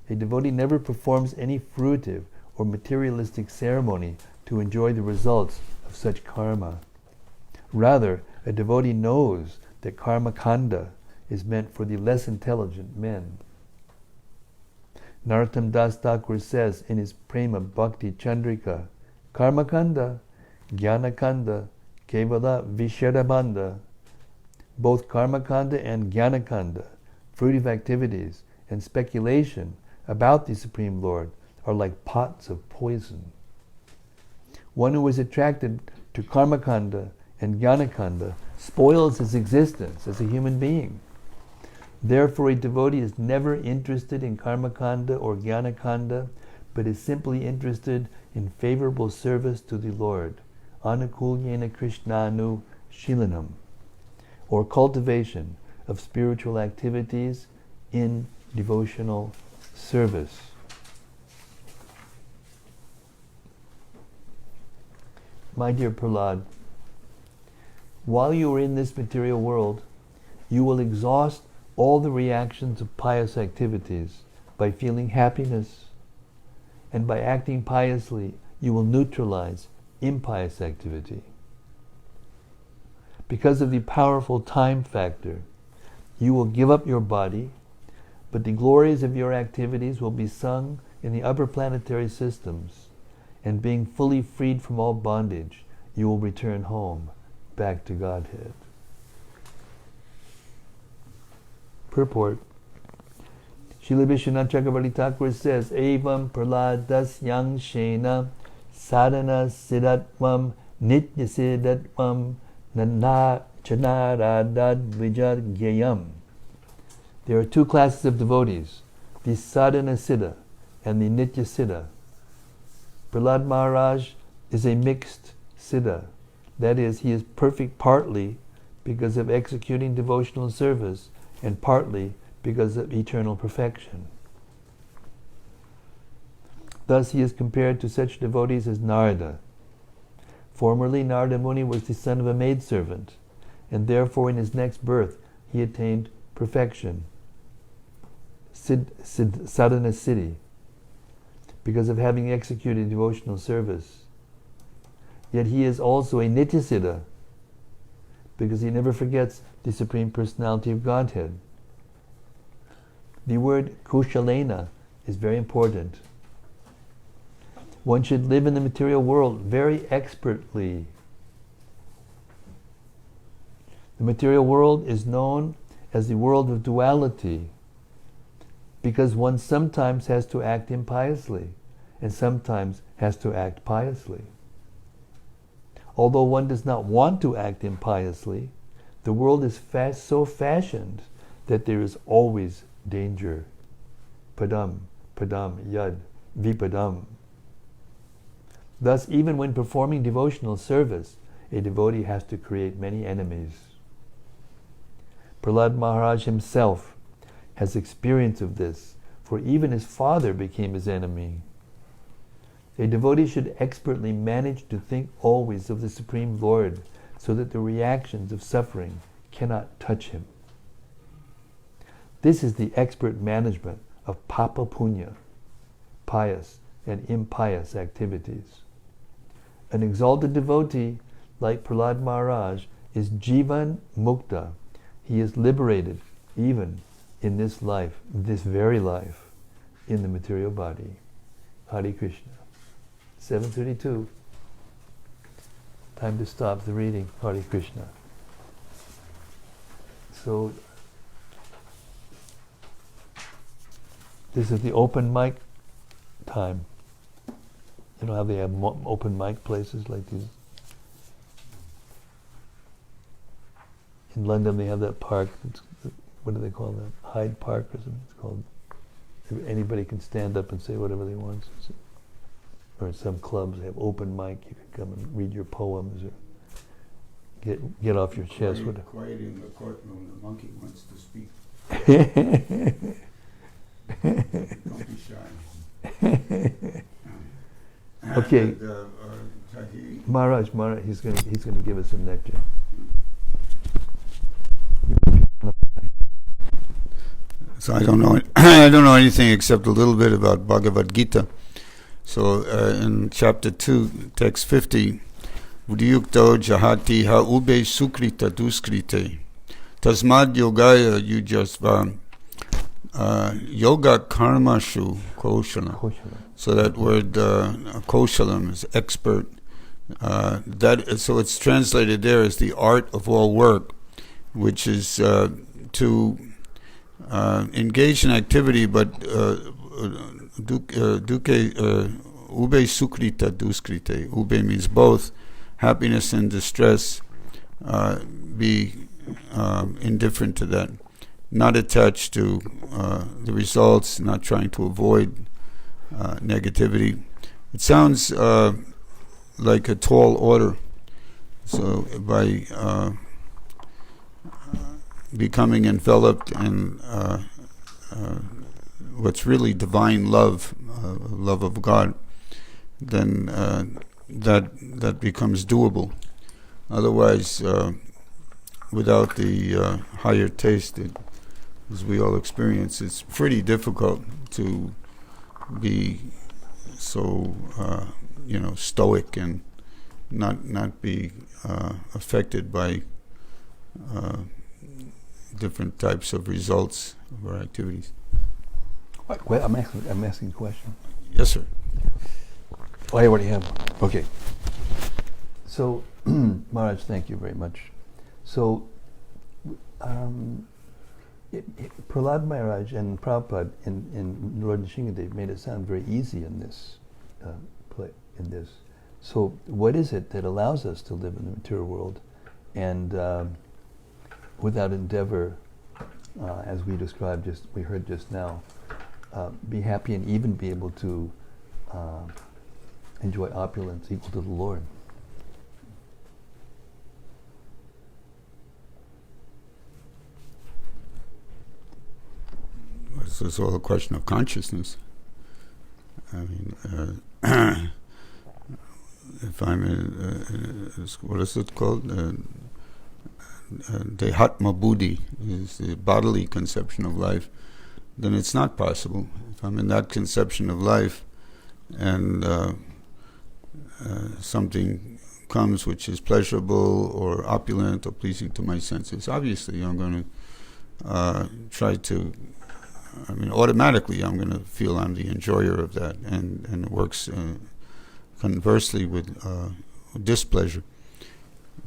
A devotee never performs any fruitive or materialistic ceremony to enjoy the results of such karma. Rather, a devotee knows that karma kanda is meant for the less intelligent men. Narottam Das Thakur says in his Prema Bhakti Chandrika, Karma kanda, Jnana kanda, Kevala Vishadabanda. Both karma kanda and jnana kanda, fruitive activities and speculation about the Supreme Lord, are like pots of poison. One who is attracted to karma kanda and jnana kanda spoils his existence as a human being. Therefore, a devotee is never interested in karma kanda or jnana kanda, but is simply interested in favorable service to the Lord, anukulyena krishnanu shilanam, or cultivation of spiritual activities in devotional service. My dear Prahlad, while you are in this material world, you will exhaust all the reactions of pious activities by feeling happiness, and by acting piously, you will neutralize impious activity. Because of the powerful time factor, you will give up your body, but the glories of your activities will be sung in the upper planetary systems, and being fully freed from all bondage, you will return home, back to Godhead. Purport. Srila Vishwanath Chakravarti Thakur says, Evam Prahladas Yang Shena Sadhana Siddhatvam Nitya Siddhatvam Nana Chanaradad Vijadgyayam. There are two classes of devotees, the Sadhana Siddha and the Nitya Siddha. Prahlad Maharaj is a mixed Siddha. That is, he is perfect partly because of executing devotional service and partly because of eternal perfection. Thus he is compared to such devotees as Narada. Formerly, Narada Muni was the son of a maidservant, and therefore in his next birth he attained perfection. sadhana siddhi, because of having executed devotional service. Yet he is also a nityasiddha, because he never forgets the Supreme Personality of Godhead. The word kushalena is very important. One should live in the material world very expertly. The material world is known as the world of duality, because one sometimes has to act impiously and sometimes has to act piously. Although one does not want to act impiously, the world is so fashioned that there is always danger. Padam, yad, vipadam. Thus, even when performing devotional service, a devotee has to create many enemies. Prahlada Maharaj himself has experience of this, for even his father became his enemy. A devotee should expertly manage to think always of the Supreme Lord, so that the reactions of suffering cannot touch him. This is the expert management of papa punya, pious and impious activities. An exalted devotee, like Prahlada Maharaj, is jivan mukta. He is liberated even in this life, this very life, in the material body. Hare Krishna. 7:32. Time to stop the reading. Hare Krishna. So, this is the open mic time. You know how they have open mic places like these? In London they have that park, what do they call that? Hyde Park or something it's called. Anybody can stand up and say whatever they want. Or in some clubs they have open mic, you can come and read your poems or get off your chest. Quiet in the courtroom, the monkey wants to speak. Don't be shy. Okay. Maharaj, he's going to give us some nectar. So I don't know anything except a little bit about Bhagavad Gita. So in chapter 2, text 50, Vudiyukto jahati ha ube sukrita duskrite tasmad yogaya yujasva yoga karmashu koshala. So that word koshalam is expert. So it's translated there as the art of all work, which is to engage in activity, but ube sukrita duskrite. Ube means both happiness and distress. Be indifferent to that, not attached to the results, not trying to avoid negativity. It sounds like a tall order. So by becoming enveloped in what's really divine love, love of God, then that becomes doable. Otherwise, without the higher taste, as we all experience, it's pretty difficult to be so stoic and not be affected by different types of results of our activities. Well, I'm asking a question. Yes, sir. Oh, I already have. Okay. So, Maharaj, thank you very much. So, Prahlada Maharaj and Prabhupada in Lord Nishingadev made it sound very easy in this So, what is it that allows us to live in the material world and without endeavor, as we described we heard just now, be happy and even be able to enjoy opulence equal to the Lord? This is all a question of consciousness. I mean, if I'm what is it called? Dehatma buddhi is the bodily conception of life. then it's not possible. If I'm in that conception of life, and something comes which is pleasurable or opulent or pleasing to my senses, obviously I'm going to try to, automatically I'm going to feel I'm the enjoyer of that, and it works conversely with displeasure.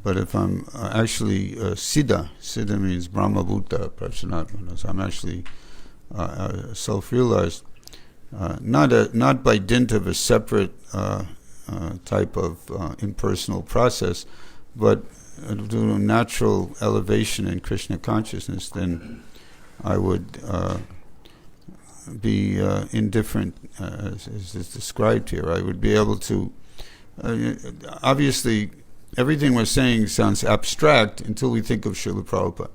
But if I'm actually siddha means Brahma Bhuta Prashanatmana, so I'm actually self-realized, not by dint of a separate type of impersonal process, but due to natural elevation in Krishna consciousness, then I would be indifferent, as is described here. I would be able to, obviously, everything we're saying sounds abstract until we think of Srila Prabhupada.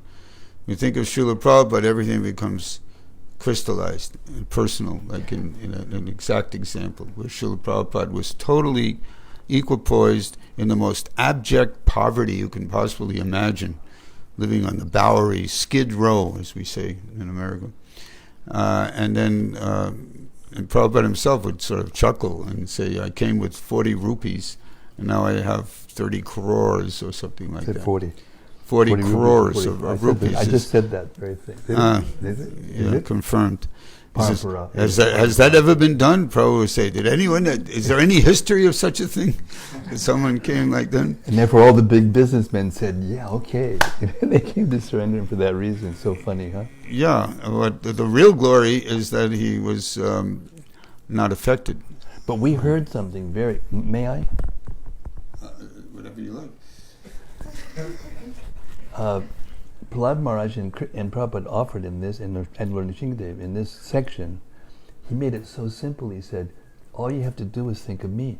We think of Srila Prabhupada, everything becomes crystallized and personal, like in an exact example, where Srila Prabhupada was totally equipoised in the most abject poverty you can possibly imagine, living on the Bowery, Skid Row, as we say in America. And then and Prabhupada himself would sort of chuckle and say, I came with 40 rupees, and now I have 30 crores or something like that. 40 crores of rupees. I just said that very thing. Is it? Confirmed. Has that ever been done? Prabhupada would say, is there any history of such a thing? That someone came like that? And therefore all the big businessmen said, yeah, okay. They came to surrender him for that reason. So funny, huh? Yeah, but the real glory is that he was not affected. But we heard something very... May I? Whatever you like. Prahlada Maharaj and Prabhupada offered in this, and Lord Nrsimhadev, in this section, he made it so simple. He said, all you have to do is think of me.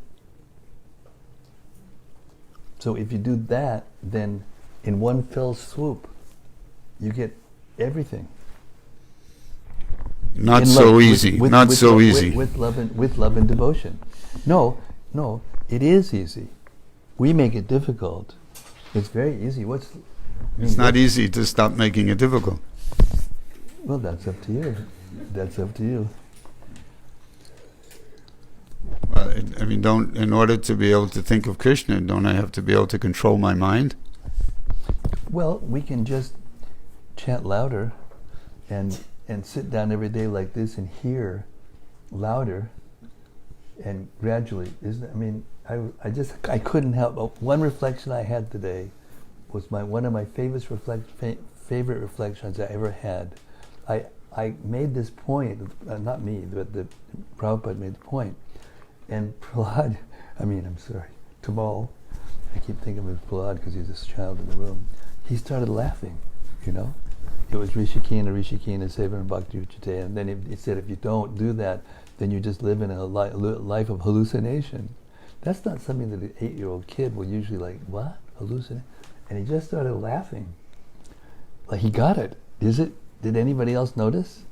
So if you do that, then in one fell swoop, you get everything. Not so easy. Not so easy. With love and devotion. No, it is easy. We make it difficult. It's very easy. It's not easy to stop making it difficult. Well, that's up to you. That's up to you. Well, in order to be able to think of Krishna, don't I have to be able to control my mind? Well, we can just chant louder and sit down every day like this and hear louder, and gradually, I couldn't help. One reflection I had today was one of my favorite reflections I ever had. I made this point, not me, but the Prabhupada made the point, and Prahlada, Tamal, I keep thinking of Prahlada because he's this child in the room, he started laughing, It was Rishikena, Sevana Bhakti Uchite, and then he said, if you don't do that, then you just live in a life of hallucination. That's not something that an 8-year-old kid will usually like, what? Hallucinate? And he just started laughing. Like he got it. Did anybody else notice?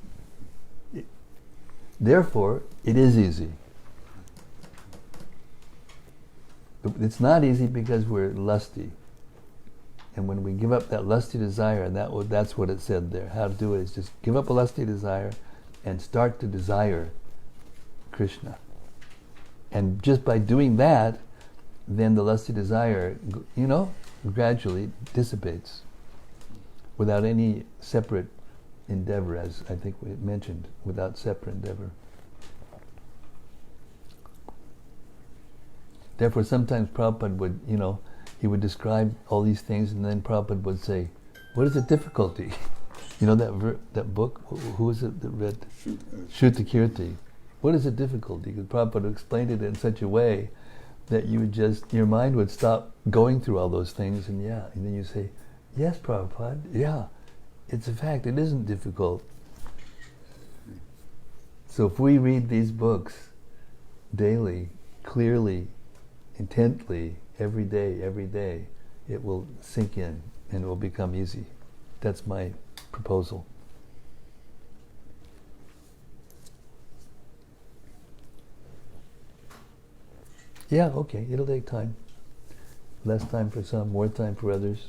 Therefore, it is easy. But it's not easy because we're lusty. And when we give up that lusty desire, and that's what it said there. How to do it is just give up a lusty desire and start to desire Krishna. And just by doing that, then the lusty desire, gradually dissipates without any separate endeavor, as I think we mentioned, without separate endeavor. Therefore, sometimes Prabhupada would, he would describe all these things, and then Prabhupada would say, what is the difficulty? That book, who was it that read? Shruta Kirti. What is the difficulty? Because Prabhupada explained it in such a way that your mind would stop going through all those things, and then you say, yes, Prabhupada, yeah, it's a fact, it isn't difficult. So if we read these books daily, clearly, intently, every day, it will sink in and it will become easy. That's my proposal. Yeah, okay, it'll take time. Less time for some, more time for others.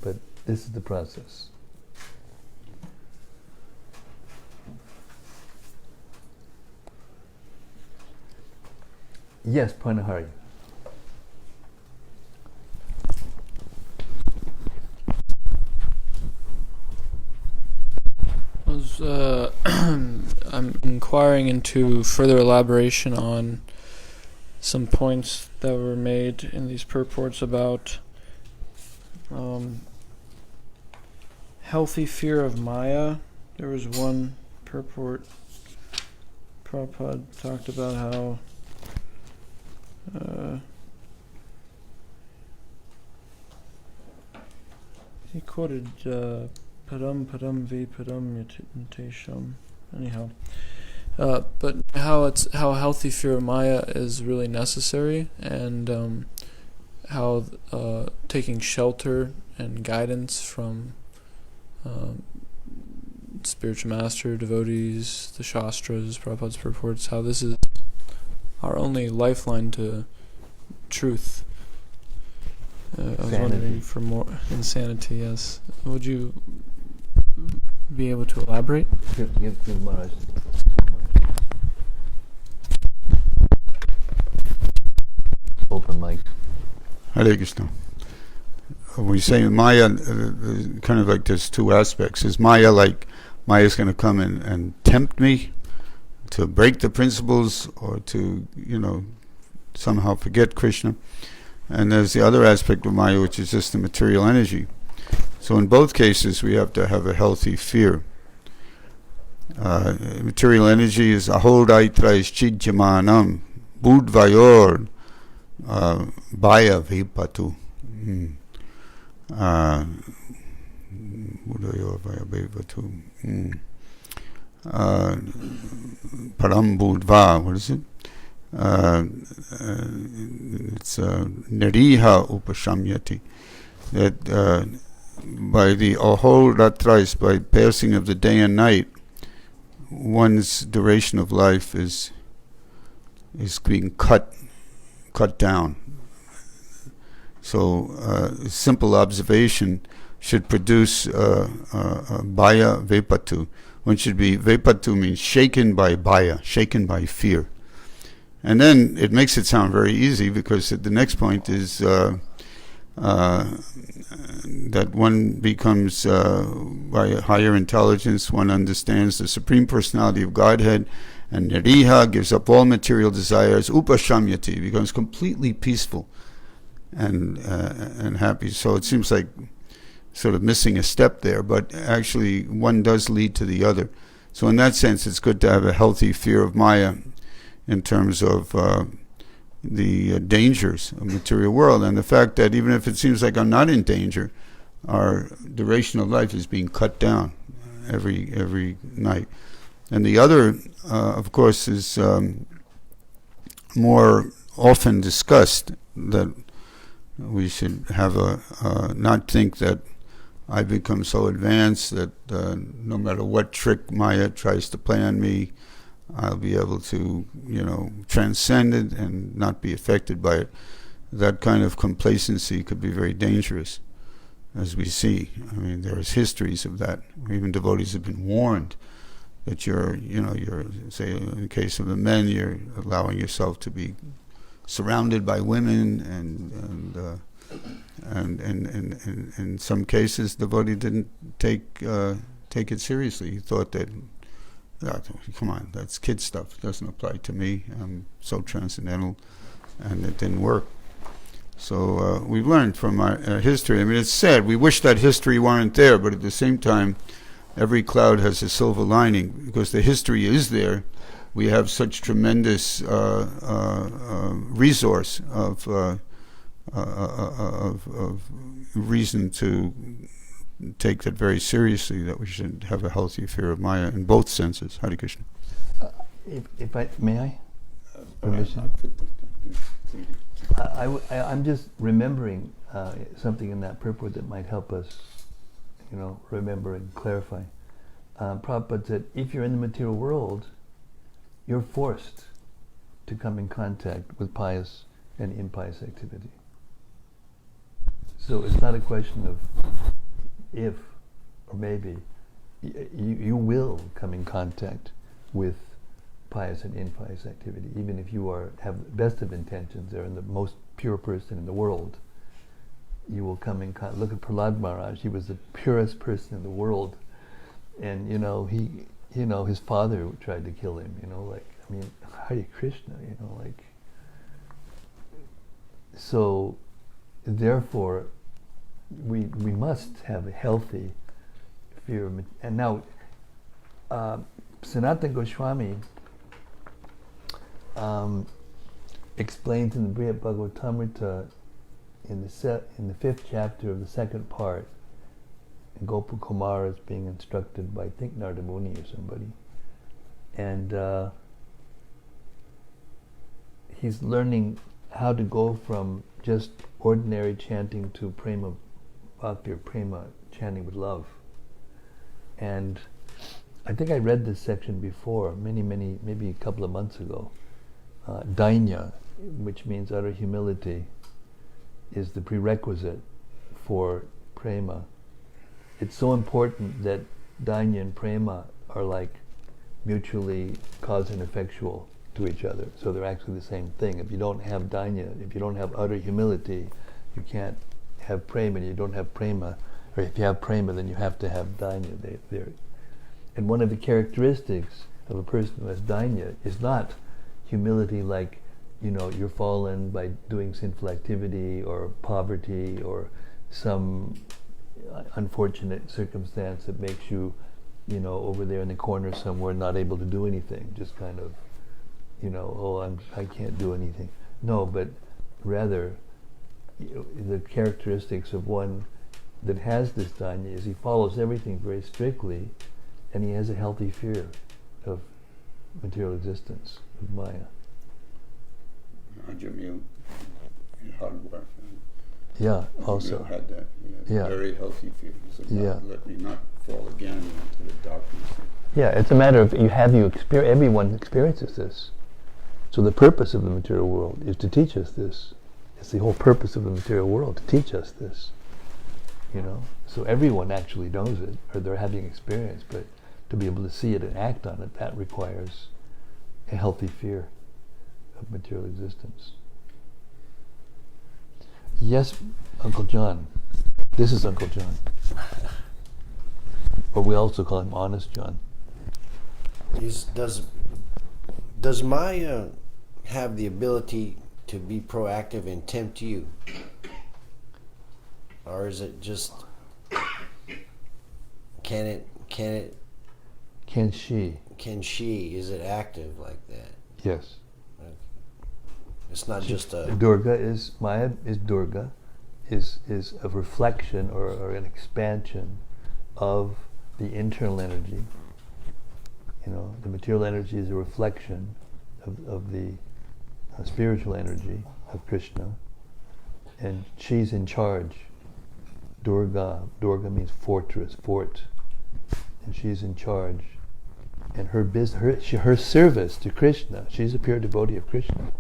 But this is the process. Yes, Panahari. I'm inquiring into further elaboration on some points that were made in these purports about healthy fear of Maya. There was one purport Prabhupada talked about how he quoted Padam Padam V Padam Yatesham. Anyhow, but how healthy fear of Maya is really necessary, and how taking shelter and guidance from spiritual master, devotees, the Shastras, Prabhupada's purports, how this is our only lifeline to truth. I was wondering for more insanity. Yes, would you be able to elaborate? Give Maharaj. Open mic. Hare Krishna. When we say Maya, kind of like there's two aspects. Is Maya like Maya's going to come and tempt me to break the principles or to, somehow forget Krishna? And there's the other aspect of Maya, which is just the material energy. So in both cases, we have to have a healthy fear. Material energy is ahodaitrais chidjamanam budvayor bhaya vipatu. Budvayor bhaya vipatu. Param budva, what is it? It's nariha upashamyati. That by the ahoratrais, by passing of the day and night, one's duration of life is being cut down. So simple observation should produce bhaya vepatu. One should be, vepatu means shaken by bhaya, shaken by fear. And then it makes it sound very easy, because the next point is that one becomes, by a higher intelligence, one understands the Supreme Personality of Godhead, and niriha gives up all material desires, upashamyati, becomes completely peaceful and happy. So it seems like sort of missing a step there, but actually one does lead to the other. So in that sense, it's good to have a healthy fear of Maya in terms of the dangers of the material world, and the fact that even if it seems like I'm not in danger, our duration of life is being cut down every night. And the other, of course, is more often discussed, that we should have not think that I become so advanced that no matter what trick Maya tries to play on me, I'll be able to, transcend it and not be affected by it. That kind of complacency could be very dangerous, as we see. I mean, there's histories of that. Even devotees have been warned that you're, say, in the case of the men, you're allowing yourself to be surrounded by women, and in some cases, the devotee didn't take it seriously. He thought that, come on, that's kid stuff. It doesn't apply to me. I'm so transcendental, and it didn't work. So we've learned from our history. I mean, it's sad. We wish that history weren't there, but at the same time, every cloud has a silver lining, because the history is there. We have such tremendous resource of reason to take that very seriously, that we should have a healthy fear of Maya in both senses. Hare Krishna. If I may, I permission. I'm just remembering something in that purport that might help us, remember and clarify. Prabhupada said, if you're in the material world, you're forced to come in contact with pious and impious activity. So it's not a question of if or maybe. You will come in contact with pious and impious activity. Even if you have the best of intentions, they're the most pure person in the world, you will come in contact. Look at Prahlada Maharaj. He was the purest person in the world, and his father tried to kill him. Hare Krishna. So therefore, we must have a healthy fear of. And now, Sanatana Goswami explains in the Brihad Bhagavatamrita in the 5th chapter of the 2nd part, Gopal Kumara is being instructed by, I think, Narada Muni or somebody, and he's learning how to go from just ordinary chanting to prema bhakti, or prema chanting with love. And I think I read this section before, maybe a couple of months ago. Dainya, which means utter humility, is the prerequisite for prema. It's so important that dainya and prema are like mutually cause and effectual to each other. So they're actually the same thing. If you don't have dainya, if you don't have utter humility, you can't have prema. You don't have prema, or if you have prema, then you have to have dainya. And one of the characteristics of a person who has dainya is not humility, like you're fallen by doing sinful activity or poverty or some unfortunate circumstance that makes you, over there in the corner somewhere, not able to do anything. Just kind of, I can't do anything. No, but rather, the characteristics of one that has this dainya is he follows everything very strictly, and he has a healthy fear of material existence, of Maya. Jamil in hardware. Yeah, also. Jamil had that. He had Yeah. very healthy fear. He said, Yeah. let me not fall again into the darkness. Yeah, it's a matter of everyone experiences this. So the purpose of the material world is to teach us this. It's the whole purpose of the material world, to teach us this. So everyone actually knows it, or they're having experience, but to be able to see it and act on it, that requires a healthy fear of material existence. Yes, Uncle John. This is Uncle John. Or we also call him Honest John. Does Maya have the ability to be proactive and tempt you? Or is it just, can she, is it active like that? Yes. It's not just a... Maya is Durga, is a reflection or an expansion of the internal energy. The material energy is a reflection of the spiritual energy of Krishna, and she's in charge. Durga means fortress, fort, and she's in charge. And her service to Krishna, she's a pure devotee of Krishna,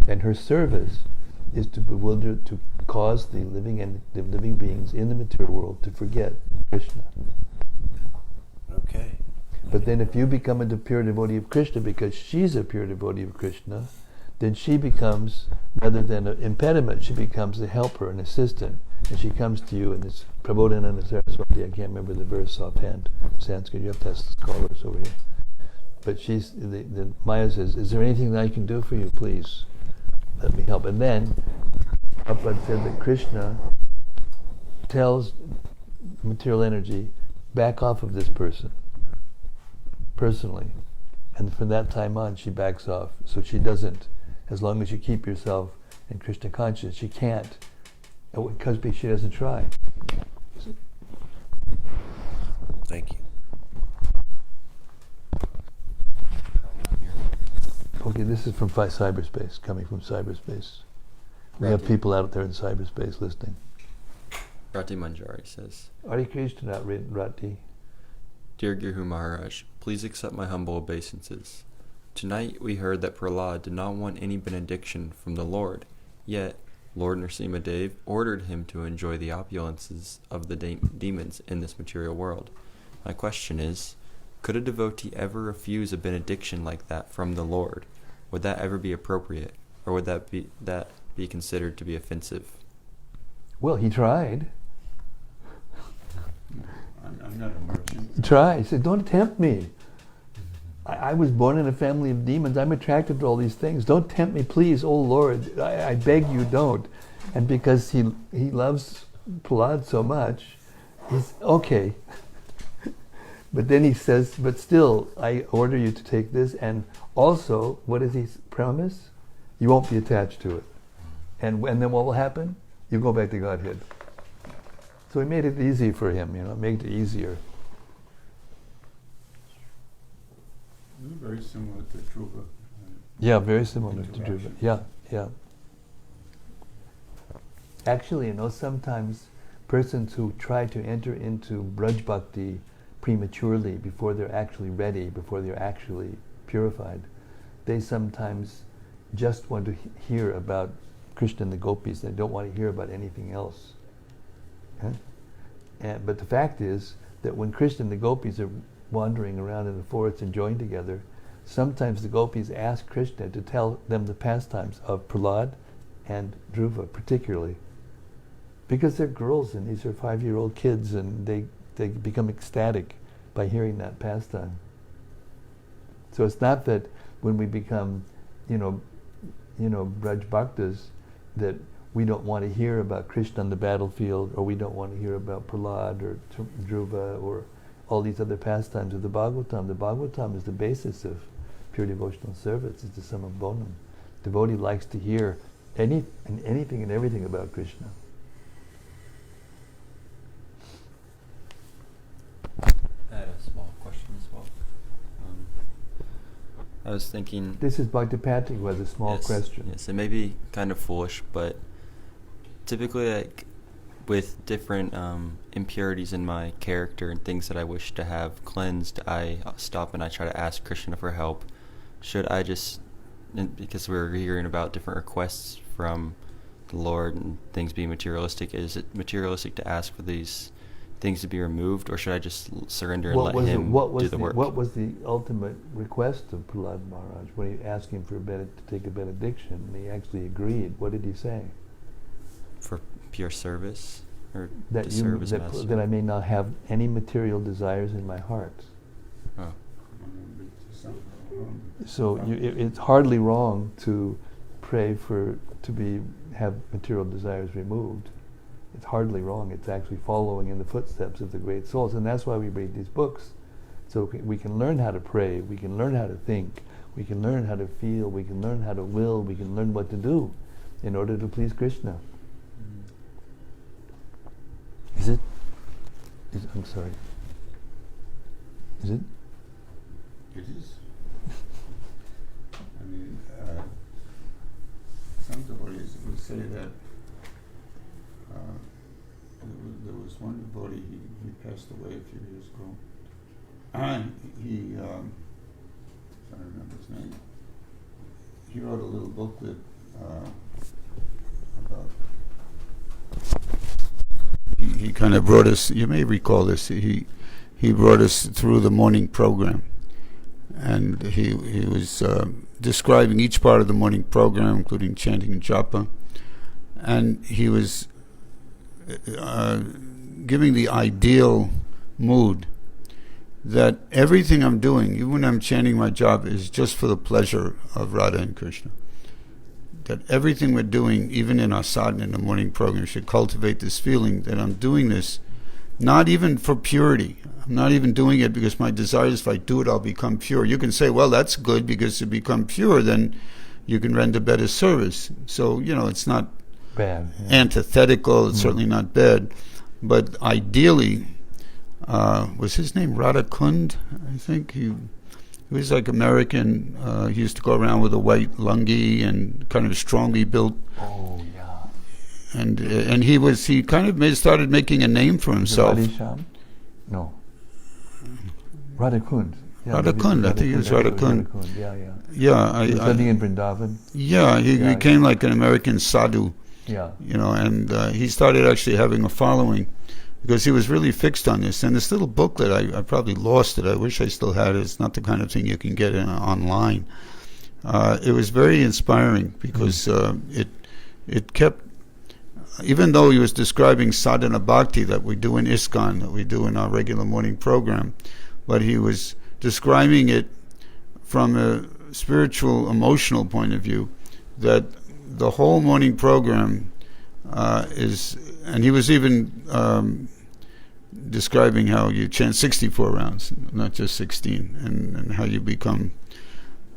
and her service is to bewilder, to cause the living beings in the material world to forget Krishna. Okay. But then if you become a pure devotee of Krishna because she's a pure devotee of Krishna, then she becomes, rather than an impediment, she becomes a helper, an assistant, and she comes to you, and it's Prabodhananda Saraswati, I can't remember the verse offhand, Sanskrit, you have to ask the scholars over here. But the Maya says, is there anything that I can do for you, please? Let me help. And then, Prabhupada said that Krishna tells material energy, back off of this person, personally. And from that time on, she backs off. So she doesn't, as long as you keep yourself in Krishna consciousness, she can't, because she doesn't try. Thank you. Okay, this is from cyberspace, coming from cyberspace. We have people out there in cyberspace listening. Rati Manjari says, Hare Krishna, Rati. Dear Guru Maharaj, please accept my humble obeisances. Tonight we heard that Prahlada did not want any benediction from the Lord, yet Lord Nrsimhadev ordered him to enjoy the opulences of the demons in this material world. My question is, Could a devotee ever refuse a benediction like that from the Lord? Would that ever be appropriate, or would that be considered to be offensive? Well, he tried. I'm not a merchant. He tried. He said, don't tempt me. I was born in a family of demons. I'm attracted to all these things. Don't tempt me, please. Oh, Lord, I beg you, don't. And because he loves Prahlada so much, he's okay. But then he says, but still, I order you to take this. And also, what does he promise? You won't be attached to it. And then what will happen? You go back to Godhead. So he made it easy for him, made it easier. Very similar to Dhruva. Yeah, very similar to Dhruva. Interaction. Yeah. Actually, sometimes persons who try to enter into Braj Bhakti prematurely, before they're actually ready, before they're actually purified, they sometimes just want to hear about Krishna and the gopis. They don't want to hear about anything else. But the fact is that when Krishna and the gopis are wandering around in the forest enjoying together, sometimes the gopis ask Krishna to tell them the pastimes of Prahlada and Dhruva particularly, because they're girls and these are 5-year-old kids, and they become ecstatic by hearing that pastime. So it's not that when we become Braj Bhaktas that we don't want to hear about Krishna on the battlefield, or we don't want to hear about Prahlada or Dhruva or all these other pastimes of the Bhagavatam. The Bhagavatam is the basis of pure devotional service. It's the summum bonum. Devotee likes to hear anything and everything about Krishna. I had a small question as well. I was thinking... This is Bhaktipatrick who has a small question. Yes, it may be kind of foolish, but typically, with different impurities in my character and things that I wish to have cleansed, I stop and I try to ask Krishna for help. Should I just, because we're hearing about different requests from the Lord and things being materialistic, is it materialistic to ask for these things to be removed, or should I just surrender and let him do the work? What was the ultimate request of Prahlada Maharaj when he asked him to take a benediction, and he actually agreed? What did he say? For pure service, or that to serve as master? That I may not have any material desires in my heart. Oh. So it's hardly wrong to pray have material desires removed. It's hardly wrong. It's actually following in the footsteps of the great souls, and that's why we read these books. So we can learn how to pray, we can learn how to think, we can learn how to feel, we can learn how to will, we can learn what to do in order to please Krishna. I'm sorry. Is it? It is. I mean, some devotees would say that there was one devotee, he passed away a few years ago. He, I don't remember his name. He wrote a little booklet about. He kind of brought us. You may recall this. He brought us through the morning program, and he was describing each part of the morning program, including chanting and japa, and he was giving the ideal mood that everything I'm doing, even when I'm chanting my japa, is just for the pleasure of Radha and Krishna. That everything we're doing, even in our sadhana in the morning program, should cultivate this feeling that I'm doing this not even for purity. I'm not even doing it because my desire is if I do it, I'll become pure. You can say, well, that's good, because to become pure, then you can render better service. So, it's not bad, antithetical, it's certainly not bad. But ideally, was his name Radha Kund, I think? He was like American. He used to go around with a white lungi and kind of strongly built. Oh, yeah. And he kind of started making a name for himself. Radhesham? No. Radha Kund. Yeah, Radha Kund, I think it was Radha Kund. Yeah. Yeah, he was living in Vrindavan. Yeah, he became like an American sadhu. Yeah. And he started actually having a following. because he was really fixed on this. And this little booklet, I probably lost it. I wish I still had it. It's not the kind of thing you can get online. It was very inspiring because it kept, even though he was describing sadhana bhakti that we do in ISKCON, that we do in our regular morning program, but he was describing it from a spiritual, emotional point of view, that the whole morning program is, and he was even describing how you chant 64 rounds, not just 16, and how you become,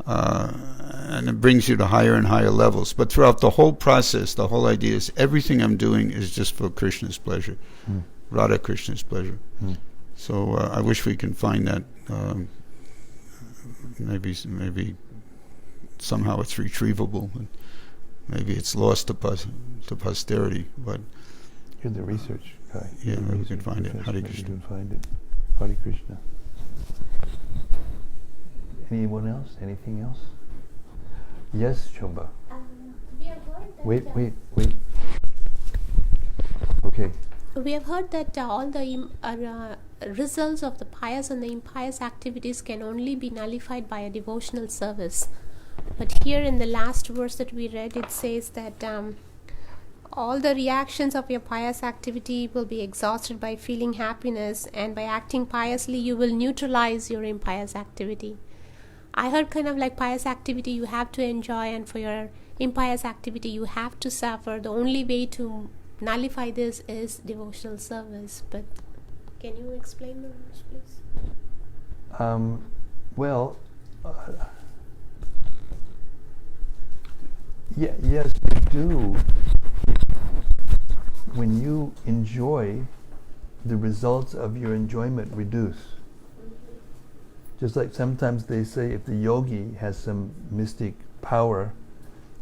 and it brings you to higher and higher levels. But throughout the whole process, the whole idea is everything I'm doing is just for Krishna's pleasure, Radha Krishna's pleasure. So I wish we can find that. Maybe somehow it's retrievable. Maybe it's lost to posterity, but You're the research guy. yeah, maybe we can find it. Hare You Krishna. can find it. Hare Krishna. Anyone else? Anything else? Yes, Shobha. We have heard that. Wait. Okay. We have heard that all the results of the pious and the impious activities can only be nullified by a devotional service. But here in the last verse that we read, it says that all the reactions of your pious activity will be exhausted by feeling happiness, and by acting piously, you will neutralize your impious activity. I heard kind of like pious activity you have to enjoy, and for your impious activity you have to suffer. The only way to nullify this is devotional service. But can you explain the verse, please? Well, yes, you do. When you enjoy, the results of your enjoyment reduce. Just like sometimes they say if the yogi has some mystic power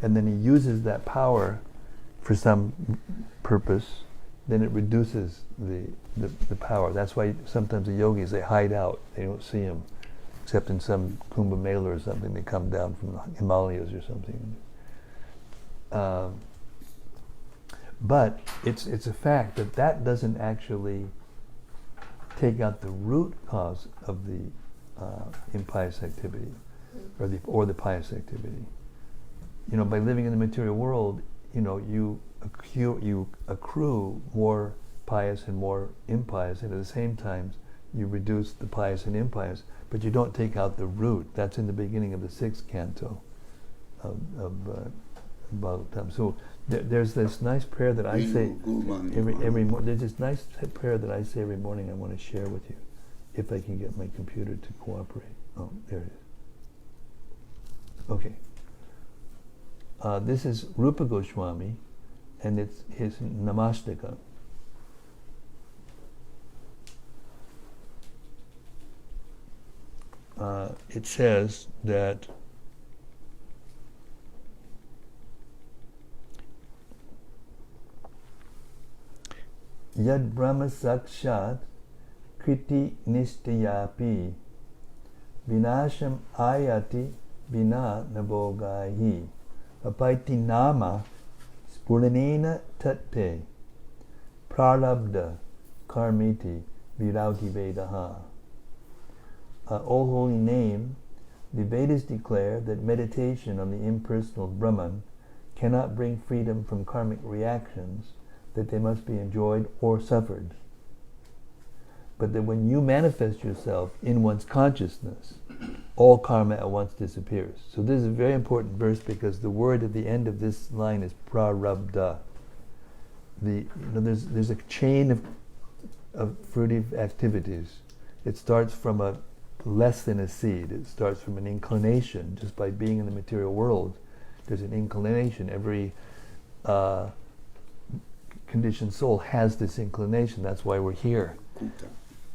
and then he uses that power for some purpose, then it reduces the power. That's why sometimes the yogis, they hide out. They don't see him, except in some Kumbh Mela or something. They come down from the Himalayas or something. But it's a fact that doesn't actually take out the root cause of the impious activity or the pious activity. You know, by living in the material world, you know, you accrue more pious and more impious, and at the same time you reduce the pious and impious, but you don't take out the root. That's in the beginning of the 6th canto of Bhagavatam. So there's this nice prayer that I say every morning. There's this nice prayer that I say every morning. I want to share with you, if I can get my computer to cooperate. Oh, there it is. Okay. This is Rupa Goswami, and it's his Namastaka. It says that Yad Brahma Sakshat Kriti Nishtayapi Vinasham Ayati Vina Nabogahi Apaiti Nama Spulanena Tatte Pralabdha Karmiti Virauti Vedaha. O Holy Name, the Vedas declare that meditation on the impersonal Brahman cannot bring freedom from karmic reactions, that they must be enjoyed or suffered. But that when you manifest yourself in one's consciousness, all karma at once disappears. So this is a very important verse because the word at the end of this line is prarabdha. There's a chain of fruitive activities. It starts from less than a seed. It starts from an inclination. Just by being in the material world, there's an inclination. Every conditioned soul has this inclination. That's why we're here.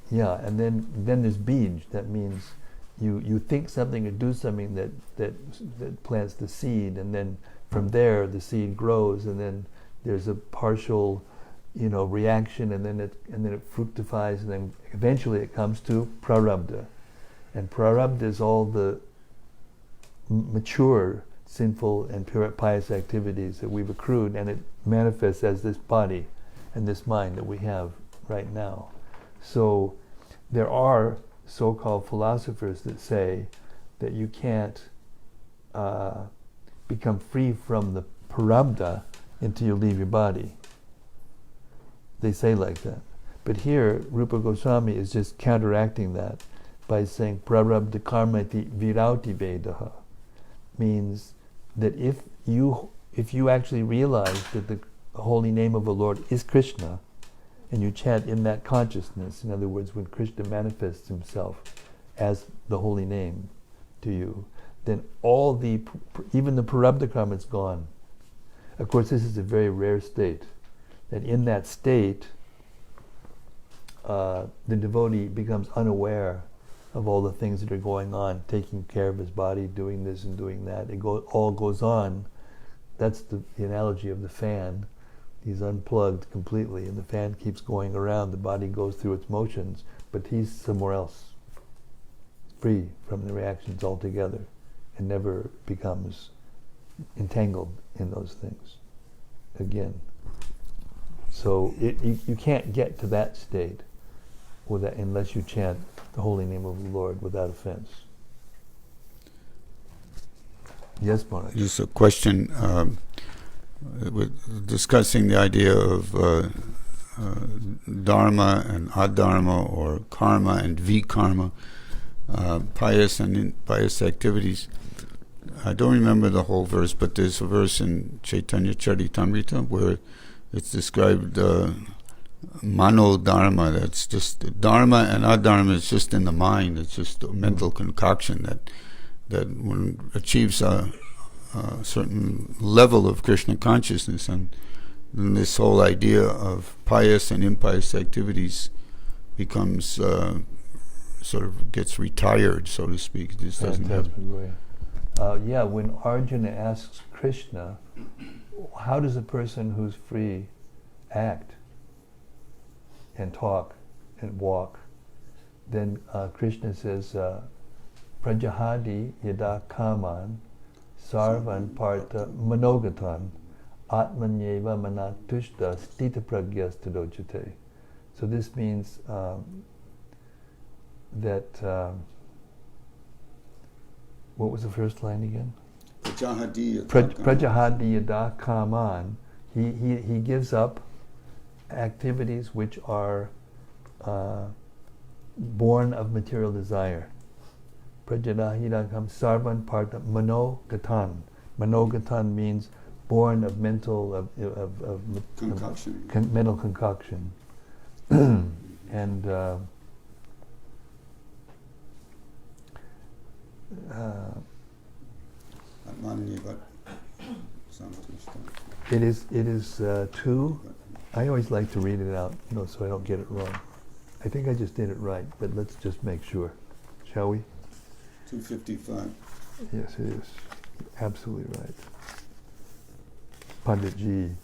Yeah, and then there's bij. That means you think something or do something that plants the seed, and then from there the seed grows, and then there's a partial, reaction, and then it fructifies, and then eventually it comes to prarabdha. And prarabdha is all the mature, sinful, and pure pious activities that we've accrued, and it manifests as this body and this mind that we have right now. So there are so-called philosophers that say that you can't become free from the Prabhupada until you leave your body. They say like that. But here, Rupa Goswami is just counteracting that by saying Prarabdha karmati virauti vedaha, means that if you actually realize that the holy name of the Lord is Krishna, and you chant in that consciousness, in other words, when Krishna manifests himself as the holy name to you, then even the Prarabdha karma is gone. Of course, this is a very rare state, that in that state, the devotee becomes unaware of all the things that are going on, taking care of his body, doing this and doing that. All goes on. That's the analogy of the fan. He's unplugged completely, and the fan keeps going around. The body goes through its motions, but he's somewhere else, free from the reactions altogether, and never becomes entangled in those things again. So you can't get to that state unless you chant the holy name of the Lord without offense. Yes, Maharaj. Just a question. We're discussing the idea of dharma and adharma, or karma and vikarma, pious and impious activities. I don't remember the whole verse, but there's a verse in Chaitanya Charitamrita where it's described mano dharma. That's just dharma, and adharma is just in the mind. It's just a mental concoction that one achieves a certain level of Krishna consciousness, and then this whole idea of pious and impious activities becomes sort of gets retired, so to speak. It just doesn't have. When Arjuna asks Krishna, how does a person who's free act and talk and walk? Then Krishna says, Prajahadi yada kaman sarvan parta manogatan atmanyeva manatushta stita pragyas tadojate. So this means that what was the first line again? Prajahadi yada kaman. He gives up activities which are born of material desire. Prajahidakam sarvan parta manogatan. Manogatan means born of mental Concoction. mental concoction. And it is two. I always like to read it out, so I don't get it wrong. I think I just did it right, but let's just make sure, shall we? 255. Yes, it is. Absolutely right. Panditji.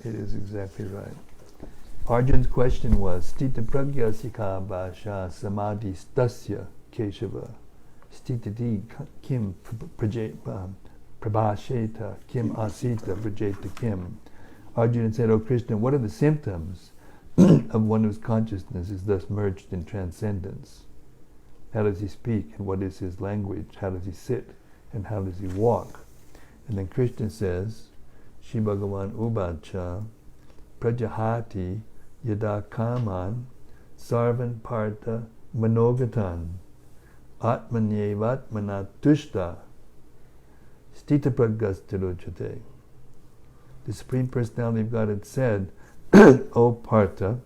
It is exactly right. Arjun's question was, Stita pragyasika bhasha samadhi stasya keshava stitati kim prabhasheta kim asita vrajeta kim. Arjuna said, "O Krishna, what are the symptoms of one whose consciousness is thus merged in transcendence? How does he speak, and what is his language? How does he sit, and how does he walk?" And then Krishna says, Shri Bhagavan Uvacha Prajahati yada kaman sarvan parta manogatan atmanyevat manatushta stita pragas tirujate. The Supreme Personality of Godhead said, O Partha,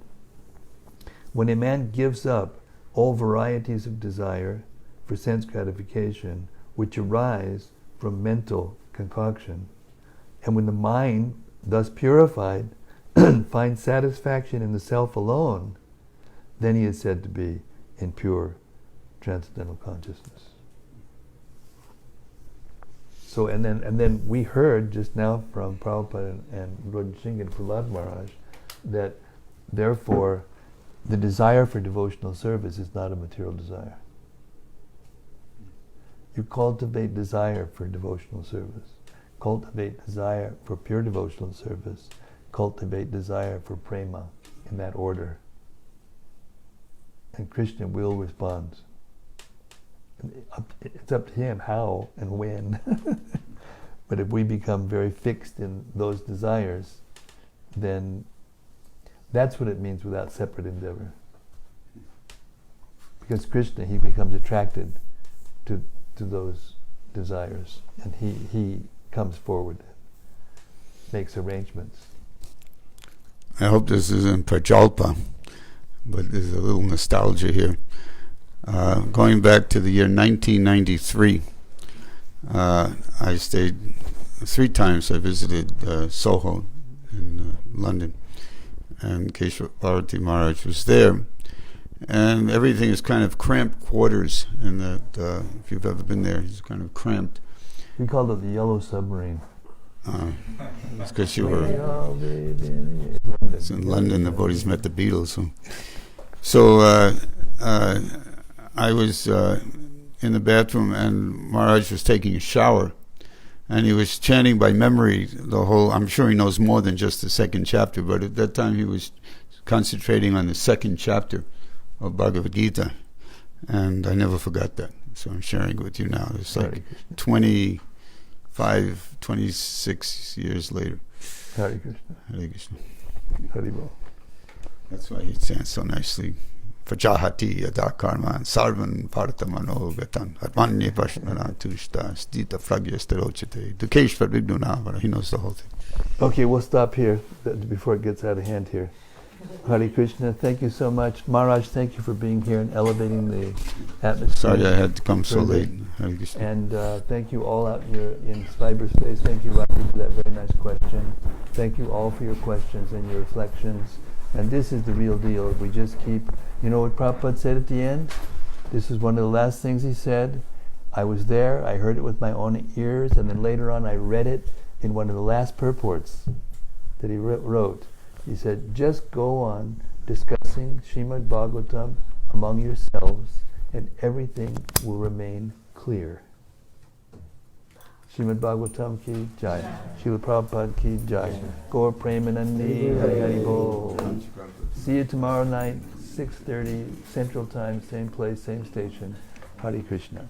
when a man gives up all varieties of desire for sense gratification which arise from mental concoction, and when the mind, thus purified, finds satisfaction in the self alone, then he is said to be in pure transcendental consciousness. So, and then we heard just now from Prabhupada and Lord Singh and Prahlada Maharaj that therefore the desire for devotional service is not a material desire. You cultivate desire for devotional service, cultivate desire for pure devotional service, cultivate desire for prema in that order. And Krishna will respond. It's up to him how and when. But if we become very fixed in those desires, then that's what it means without separate endeavor. Because Krishna, he becomes attracted to those desires, and he comes forward, makes arrangements. I hope this isn't Prajalpa, but there's a little nostalgia here. Going back to the year 1993, I stayed 3 times. I visited Soho in London, and Keshava Bharati Maharaj was there. And everything is kind of cramped quarters, and that if you've ever been there, it's kind of cramped. We called it the Yellow Submarine. It's because you were it's in London. The devotees met the Beatles. So I was in the bathroom, and Maharaj was taking a shower, and he was chanting by memory the whole. I'm sure he knows more than just the second chapter, but at that time he was concentrating on the second chapter of Bhagavad Gita, and I never forgot that. So I'm sharing it with you now. It's like 26 years later. Hare Krishna. Hare Krishna. Hare Bol. That's why he chants so nicely. Vajahati yada karman sarvan bharatamano gatan atmanye prashnana tushta stita fragyastarochite dukeshvar vignuna, but he knows the whole thing. Okay, we'll stop here before it gets out of hand here. Hare Krishna, thank you so much. Maharaj, thank you for being here and elevating the atmosphere. Sorry I had to come so late. Hare Krishna. And thank you all out here in cyberspace. Thank you, Rocky, for that very nice question. Thank you all for your questions and your reflections. And this is the real deal. If we just keep, you know what Prabhupada said at the end? This is one of the last things he said. I was there, I heard it with my own ears, and then later on I read it in one of the last purports that he wrote. He said, just go on discussing Srimad-Bhagavatam among yourselves, and everything will remain clear. Srimad-Bhagavatam ki jai. Srila Prabhupada ki jai. Gaur Premanandi Hari Hari Bol. See you tomorrow night, 6:30 Central Time, same place, same station. Hare Krishna.